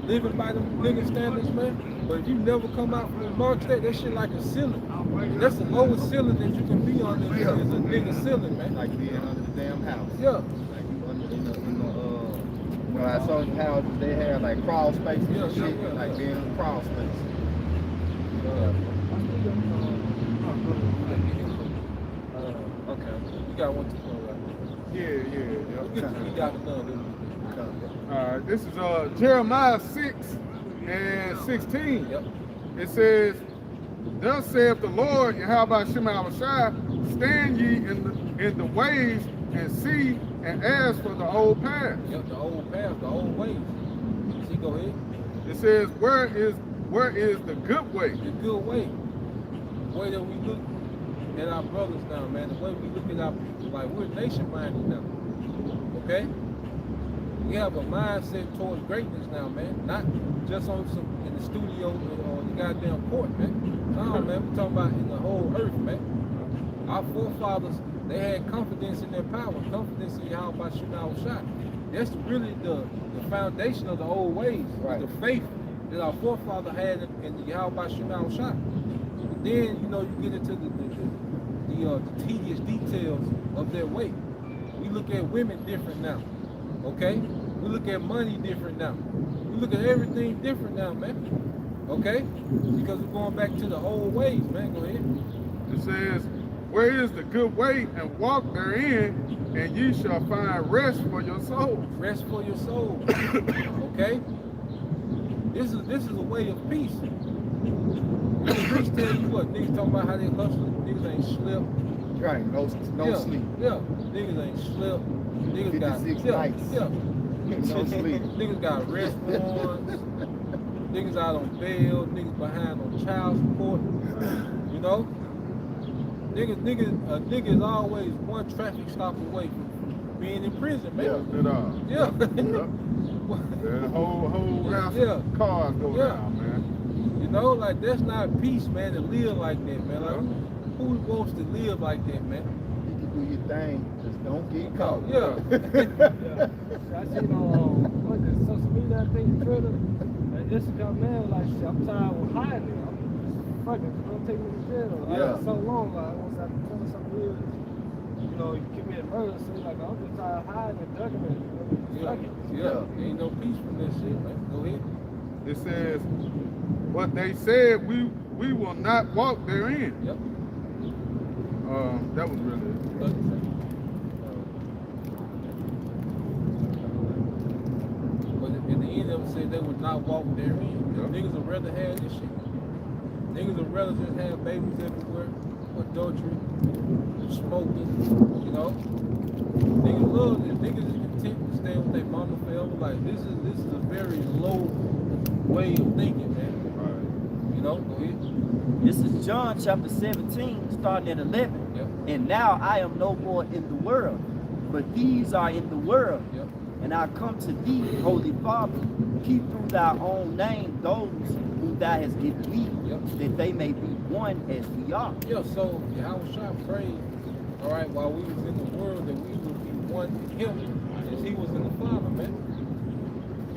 living by them nigga standards, man, but if you never come out from amongst that shit like a ceiling. That's the lowest ceiling that you can be on is a nigga ceiling, man. Like being under the damn house. Yeah. Like you under in the you know, like some houses they have like crawl spaces and shit, like being in the crawl space. Okay. You got one too, right? You got another. Alright, this is Jeremiah 6 and 16. Yep. It says, thus saith the Lord, Yahweh Shema Shai, stand ye in the ways and see and ask for the old path. Yep, the old path, the old ways. See, go ahead. It says, where is the good way? The good way. The way that we look at our brothers now, man. The way we look at our people, like we're nation-minded now. Okay? We have a mindset towards greatness now, man. Not just on some in the studio or the goddamn court, man. No, man, we're talking about in the whole earth, man. Our forefathers, they had confidence in their power, confidence in Yahweh Shema Shai. That's really the foundation of the old ways, Right. the faith that our forefather had in the Yahweh Shema Shai. But then, you know, you get into the tedious details of their way. We look at women different now, okay? We look at money different now. We look at everything different now, man, okay? Because we're going back to the old ways, man. Go ahead. It says, where is the good way, and walk therein, and ye shall find rest for your souls. Rest for your soul, okay? This is a way of peace. The streets tell you what, niggas talking about how they hustling, niggas ain't slept. Right, no sleep. Yeah, niggas ain't slept. Niggas got 56 nights. Yeah. No sleep. Niggas got rest warrants. Niggas out on bail. Niggas behind on child support. You know? A nigga is always one traffic stop away from being in prison, man. Yeah. Yeah. The whole house Yeah. cars go Yeah. down, man. You know, like that's not peace, man, to live like that, man. Like who wants to live like that, man? You can do your thing, just don't get caught. Yeah. I seen on what the social media thing, Twitter, and Instagram, man, like, shit, I'm tired of hiding. Fucking, don't take me to jail. Yeah. Like, so long, like, once I tell something real, you know, you commit murder, so like, I'm just tired of hiding and documenting. Yeah. Ain't no peace from that shit, man. Go ahead. It says, what they said, we will not walk therein. Yep. That was really it. But in the end of it said they would not walk therein. Yeah. Niggas would rather have this shit. Niggas would rather just have babies everywhere, adultery, smoking, you know. Niggas love this. Niggas is content to stay with their mama forever. Like this is a very low way of thinking, man. Right. You know, go ahead. This is John chapter 17, starting at 11. Yep. And now I am no more in the world, but these are in the world. Yep. And I come to thee, Holy Father, keep through thy own name those whom thou hast given me, Yep. that they may be one as we are. Yeah, so Yahushua prayed, all right, while we was in the world, that we would be one in him as he was in the Father, man.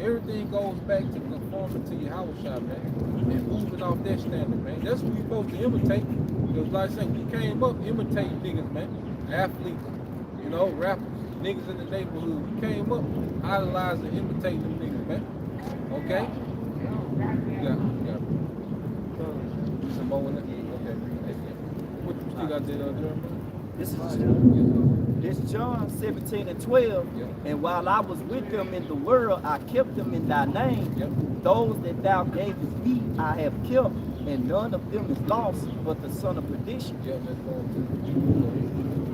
Everything goes back to conforming to Yahushua, man, and moving off that standard, man. That's what we supposed to imitate. Because like I said, we came up imitating niggas, man. Athletes, you know, rappers, niggas in the neighborhood. We came up idolizing and imitating them niggas, man. Okay? Yeah. Some more in there? Okay. you got that other Jeremiah? This John 17 and 12. Yeah. And while I was with them in the world, I kept them in thy name. Yep. Those that thou gavest me, I have kept, and none of them is lost, but the son of perdition. Yeah, let's go on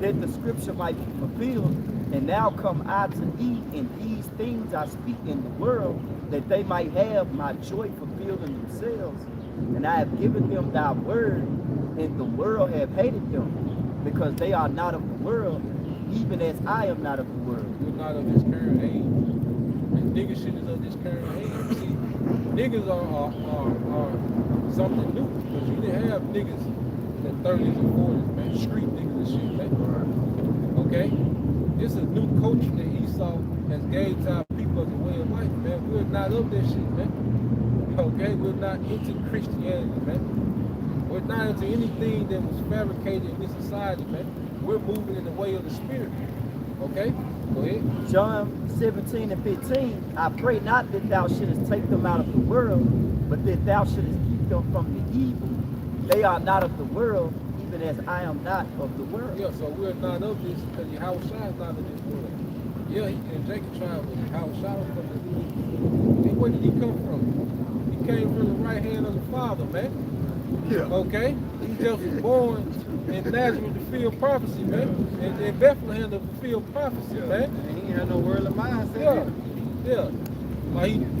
to That the scripture might be fulfilled. And now come I to thee, and these things I speak in the world, that they might have my joy fulfilled in themselves. And I have given them thy word, and the world have hated them, because they are not of the world, even as I am not of the world. We're not of this current age. And nigga shit is of this current age. See, niggas are something new. Because you didn't have niggas in the 30s and 40s, man. Street niggas and shit, man. Okay? This is a new culture that Esau has gave to our people as a way of life, man. We're not of that shit, man. Okay? We're not into Christianity, man. We're not into anything that was fabricated in this society, man. We're moving in the way of the spirit. Okay? Go ahead. John 17 and 15, I pray not that thou shouldest take them out of the world, but that thou shouldest keep them from the evil. They are not of the world, even as I am not of the world. Yeah, so we're not of this because Yahweh Shai is not of this world. Yeah, he and Jacob tribe was Yahweh Shai was from the and where did he come from? He came from the right hand of the Father, man. Yeah. Okay? He just was born in Nazareth to fulfill prophecy, man. And in Bethlehem to fulfill prophecy, man. And he ain't had no worldly mindset. Yeah, either. yeah.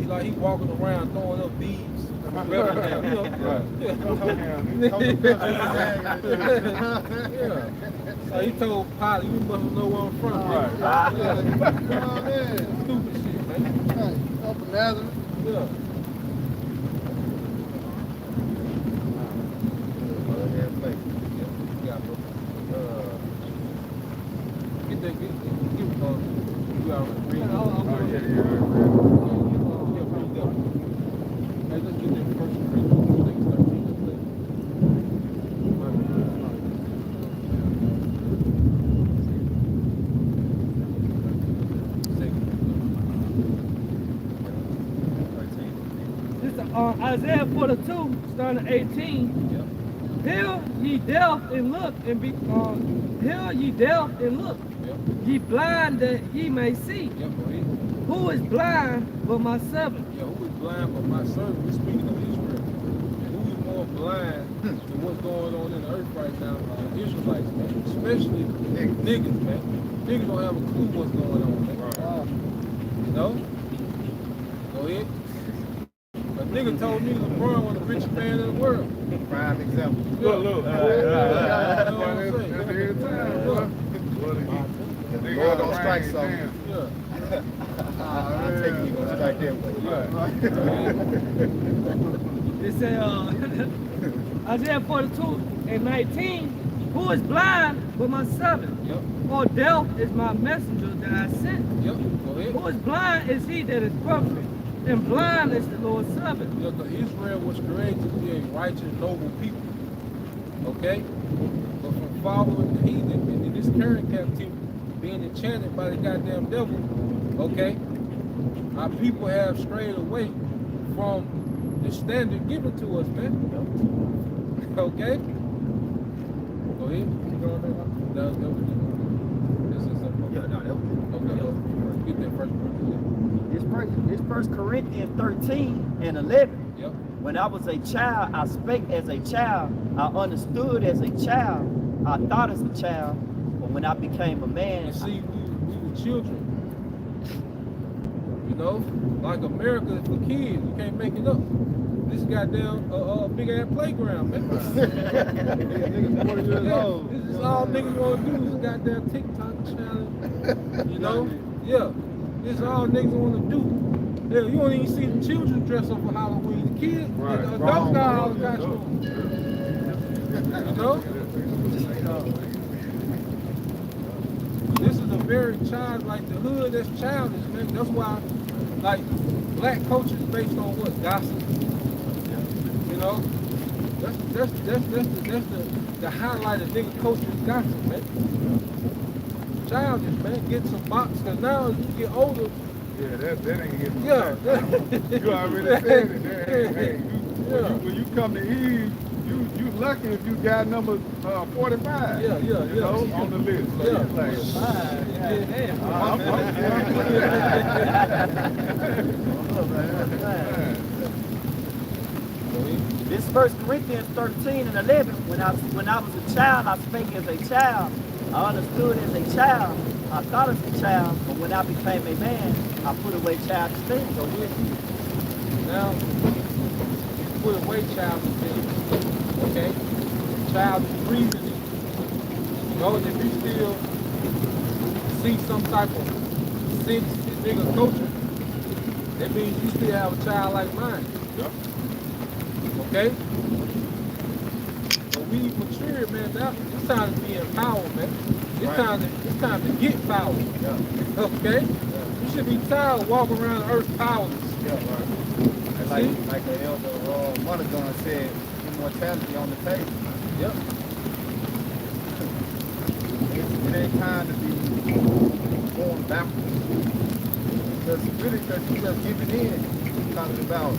Like he walking around throwing up beads. Bethlehem, you know? Yeah. So he told Pilate, you must know where I'm from. Right. Yeah. Oh, man. Stupid shit, man. Right. Up from Nazareth. Yeah. Get that, get you already read. Oh, yeah. Yeah, read that. Hey, let's get that first Corinthians 6. This is Isaiah 42, starting at 18. Yep. Hear ye deaf and look, and be hear ye deaf and look, Yep. ye blind that ye may see. Yep. Go ahead. Who is blind but my servant? Yeah, who is blind but my servant? We're speaking of Israel. And who is more blind than what's going on in the earth right now? Israelites, man. Especially niggas, man. Niggas don't have a clue what's going on, man. You know? Go ahead. A nigga told me LeBron was the richest man in the world. Prime example. Look. Yeah. That's the end time, boy. If the Lord don't strike Damn. something, Yeah. I take it he gonna strike that way. It said Isaiah 42 and 19. Who is blind but my servant? Yep. Or deaf is my messenger that I sent? Yep. Go ahead. Who is blind is he that is perfect, and blind is the Lord's servant. Yeah, because Israel was created to be a righteous, noble people. Okay? But from following the heathen and in this current captivity, being enchanted by the goddamn devil, okay, our people have strayed away from the standard given to us, man. Okay? Go ahead. That was it. This is something. Yeah, no, that was Okay. Get that first one. This 1 Corinthians 13 and 11. Yep. When I was a child, I spake as a child. I understood as a child. I thought as a child. But when I became a man, And see, we were children. You know, like America is for kids. You can't make it up. This goddamn big ass playground, man. Niggas 40 years old. This is all niggas want to do is goddamn TikTok challenge. You know? Yeah. This is all niggas want to do. Yeah, you don't even see the children dress up for Halloween. The kids, Right. the adults got all the costumes. You know? This is a very child, like the hood that's childish, man. That's why, like, black culture is based on what? Gossip. You know? That's the highlight of nigga culture is gossip, man. Childish, man. Get some box, cause now as you get older, Yeah, that ain't getting yeah. You already said it. Hey, Yeah. when you come to Eve, you lucky if you got number 45. Yeah, You know, on the list. So Yeah. it's like, This 1 Corinthians 13 and 11, when I was a child, I spake as a child. I understood as a child. I thought as a child. But when I became a man, I put away childish things. So now, you put away childish things, okay? Childish reasoning. You know, and if you still see some type of sense in bigger culture, that means you still have a childlike mind. Okay? When we mature, man, now it's time to be empowered, man. It's time to get power. Okay? You should be tired of walking around the earth powerless. Like the elder Monaghan said, immortality on the table. Yep. It ain't time to be going backwards. Because you just giving in, talking about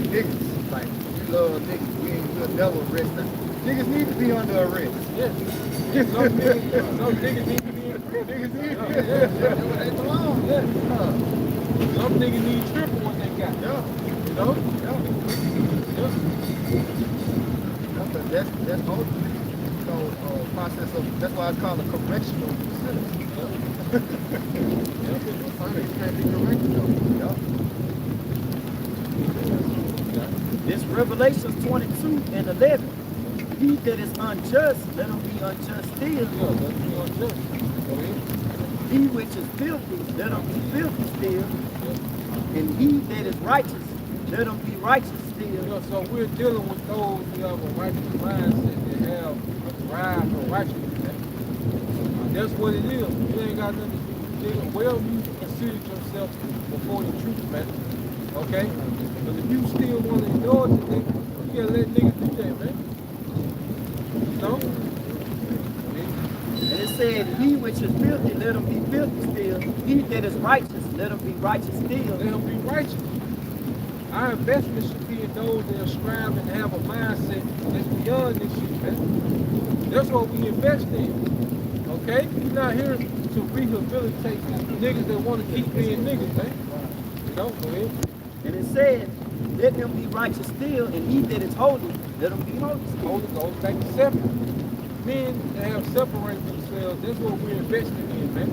niggas. Like, we love niggas, we'll never arrest them. Niggas need to be under arrest. Yes. No niggas need to be in prison. Niggas need to be They belong. Yes. Some niggas need triple what they got. Yeah. You know? That's ultimately, you know, process of, that's why it's called a correctional facility. You can't be corrected though. This Revelations 22 and 11. He that is unjust, let him be unjust still. He which is filthy, let him be filthy still. And he that is righteous, let him be righteous still. You know, so we're dealing with those who have a righteous mindset, that have a drive for righteousness. Man. That's what it is. You ain't got nothing to do. Well, you consider yourself before the truth, man. Okay? But if you still want to ignore it, then you gotta let niggas do that, man. You know? And it said, he which is filthy, let him be filthy still. He that is righteous, let him be righteous still. Let them be righteous. Our investment should be in those that are striving and have a mindset that's beyond this shit, man. That's what we invest in. Okay? We're not here to rehabilitate niggas that want to keep being niggas, man. You know, go ahead. And it said, let him be righteous still, and he that is holy, let him be holy still. Holy goes back to separate. Men that have separated themselves, that's what we're investing in, man.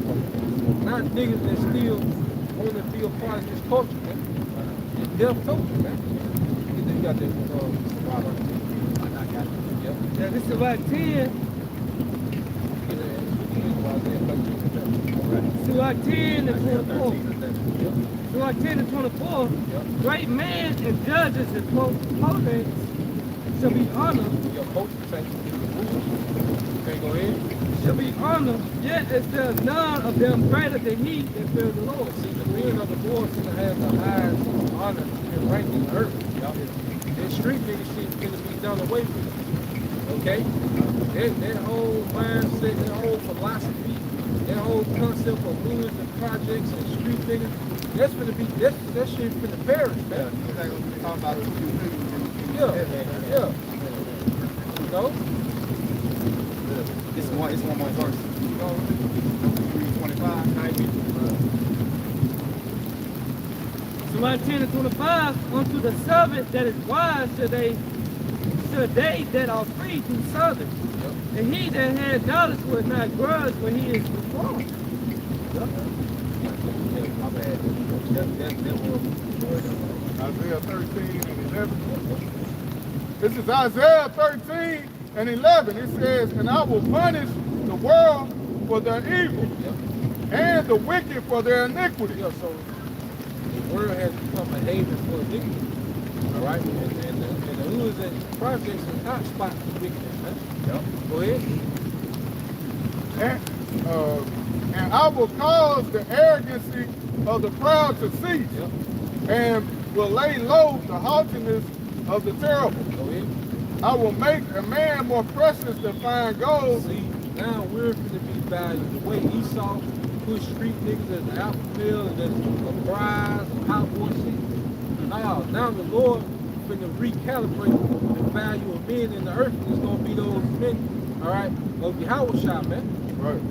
Not niggas that still want to be a part of this culture, man. It's deaf culture, man. You got that water. I got it. Yep. Now this is about 10. Surah 10 and 24. Surah 10 and 24. Great men and judges and prophets shall be honored. Your coach say, okay, go ahead. Shall be honored, yet is there none of them greater than he that fears the Lord. See, the men of the Lord seem to have the highest honor and rank in the earth. That street nigga shit is going to be done away with. Okay? That whole mindset, that whole philosophy, that whole concept of hoods and projects and street niggas, that's gonna be that shit's gonna perish, man. Talking about Yeah. You know? It's one more verse. You know, 25. Surah 10 and 25. Unto the servant that is wise should they that are free do service. And he that has dollars will not grudge when he is performed. My bad. Isaiah 13 and 11. This is Isaiah 13 and 11. It says, and I will punish the world for their evil and the wicked for their iniquity. yeah, so the world has become a haven for iniquity. All right? And the hoods and projects are hot spots for wickedness, man. Go ahead. And I will cause the arrogancy of the proud to cease, and will lay low the haughtiness of the terrible. Go ahead. I will make a man more precious than fine gold. See, now we're going to be valued. The way Esau pushed street niggas as an alpha male and as a prize, a hot boy shit. Now the Lord finna recalibrate and value of men in the earth is going to be those men, all right, of Yahweh Shah, man. Right.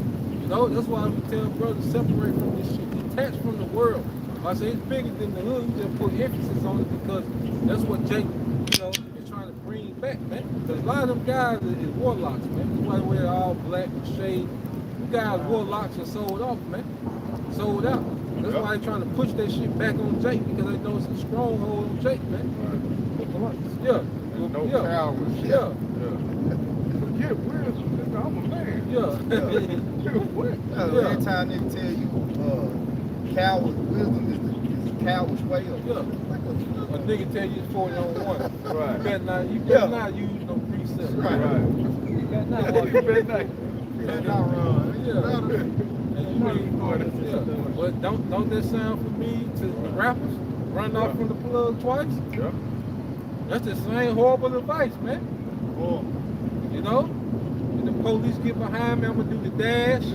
You know, that's why we tell brothers separate from this shit, detach from the world. I say it's bigger than the hood. We just put emphasis on it because that's what Jake, you know, is trying to bring back, man. Because a lot of them guys is warlocks, man. That's why they wear all black and shade. You guys warlocks and sold off, man. Sold out. That's why they trying to push that shit back on Jake because they know it's a stronghold on Jake, man. Yeah. No Yeah. cowards. Yeah. Forget wisdom, nigga. I'm a man. Yeah. What? Yeah. Every time they tell you coward's wisdom is the coward's way of Yeah. A nigga tell you it's 40 on 1. Right. You better not use no precepts. Right. You better not walk. You better not. You better not run. Yeah. And you mean, yeah. But don't that sound familiar to the rappers? Run off from the plug twice? Yeah. That's the same horrible advice, man. Oh. You know? And the police get behind me, I'm gonna do the dash.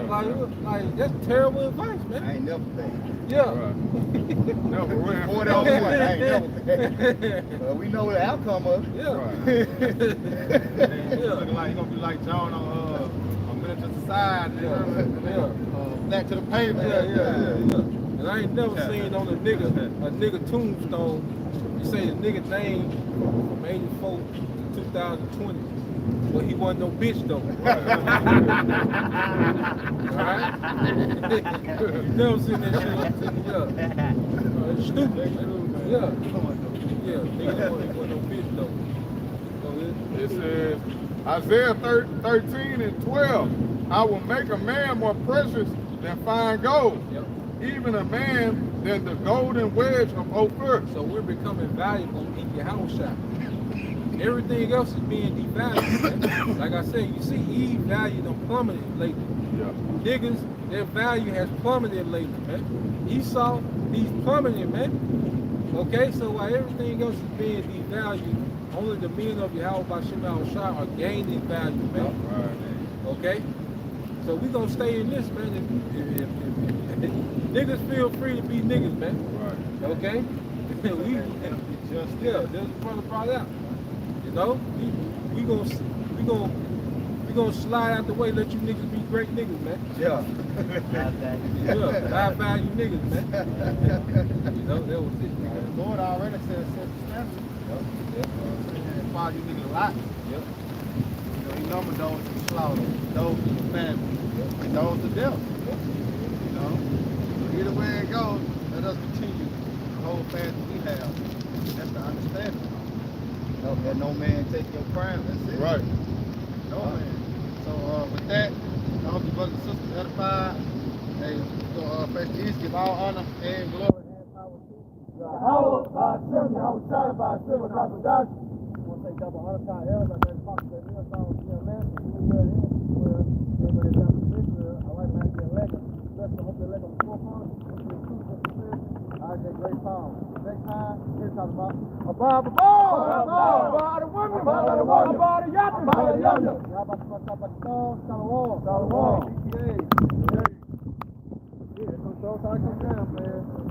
Like that's terrible advice, man. I ain't never paid. Yeah. Right. Never ran. 40 on 1. I ain't never paid. We know the outcome of it. Yeah. It's Yeah. looking like you're gonna be like John on Minute to Society. Yeah. Back to the pavement. Yeah. And I ain't never seen on a nigga tombstone, you say the nigga name from 84 to 2020. Well, he wasn't no bitch though. Alright? You never seen that shit on TV. Yeah. It's stupid. Yeah. Yeah. Nigga wasn't no bitch though. So It says, Isaiah 13 and 12, I will make a man more precious than fine gold, Yep. even a man than the golden wedge of Ophir. So we're becoming valuable in Yahushua. Everything else is being devalued. Man. Like I said, you see Eve value them plummeted lately. Yeah. Niggas, their value has plummeted lately, man. Esau, he's plummeting, man. Okay, so while everything else is being devalued, only the men of Yahweh Bashem al-Shah are gaining value, man. Right. Okay? So we gonna stay in this, man. If niggas feel free to be niggas, man. Right. Okay? There's a brother brought out. You know? We gonna slide out the way, let you niggas be great niggas, man. Yeah. Yeah, high value niggas, man. You know, that was it. The Lord already said set the standard. And follow you niggas a lot. Yep. You know, he numbered those to slaughter, those to the family, and those to death. You know? So either way it goes, let us continue the whole fast that we have. That's the understanding. Let no man take your crown. That's it. Right. No man. So with that, I hope you brothers and sisters edified. Hey, so first Jesus, give all honor and glory and power to Yahweh, Hashem, Yahweh Shai, Hashem, Yahweh Dash. I want to say double honor to our elders. I'm very popular. I'm going to be a man. Everybody down to Israel. I like my idea legacy. Bless the hope the leg on the forefront. I get great power. Next time, here's talking about above the ball, above the women, above the woman, above the yapping, above the younger. Y'all about to talk about the song, Shalom, BTA. Yeah, it's going to show how it comes down, man.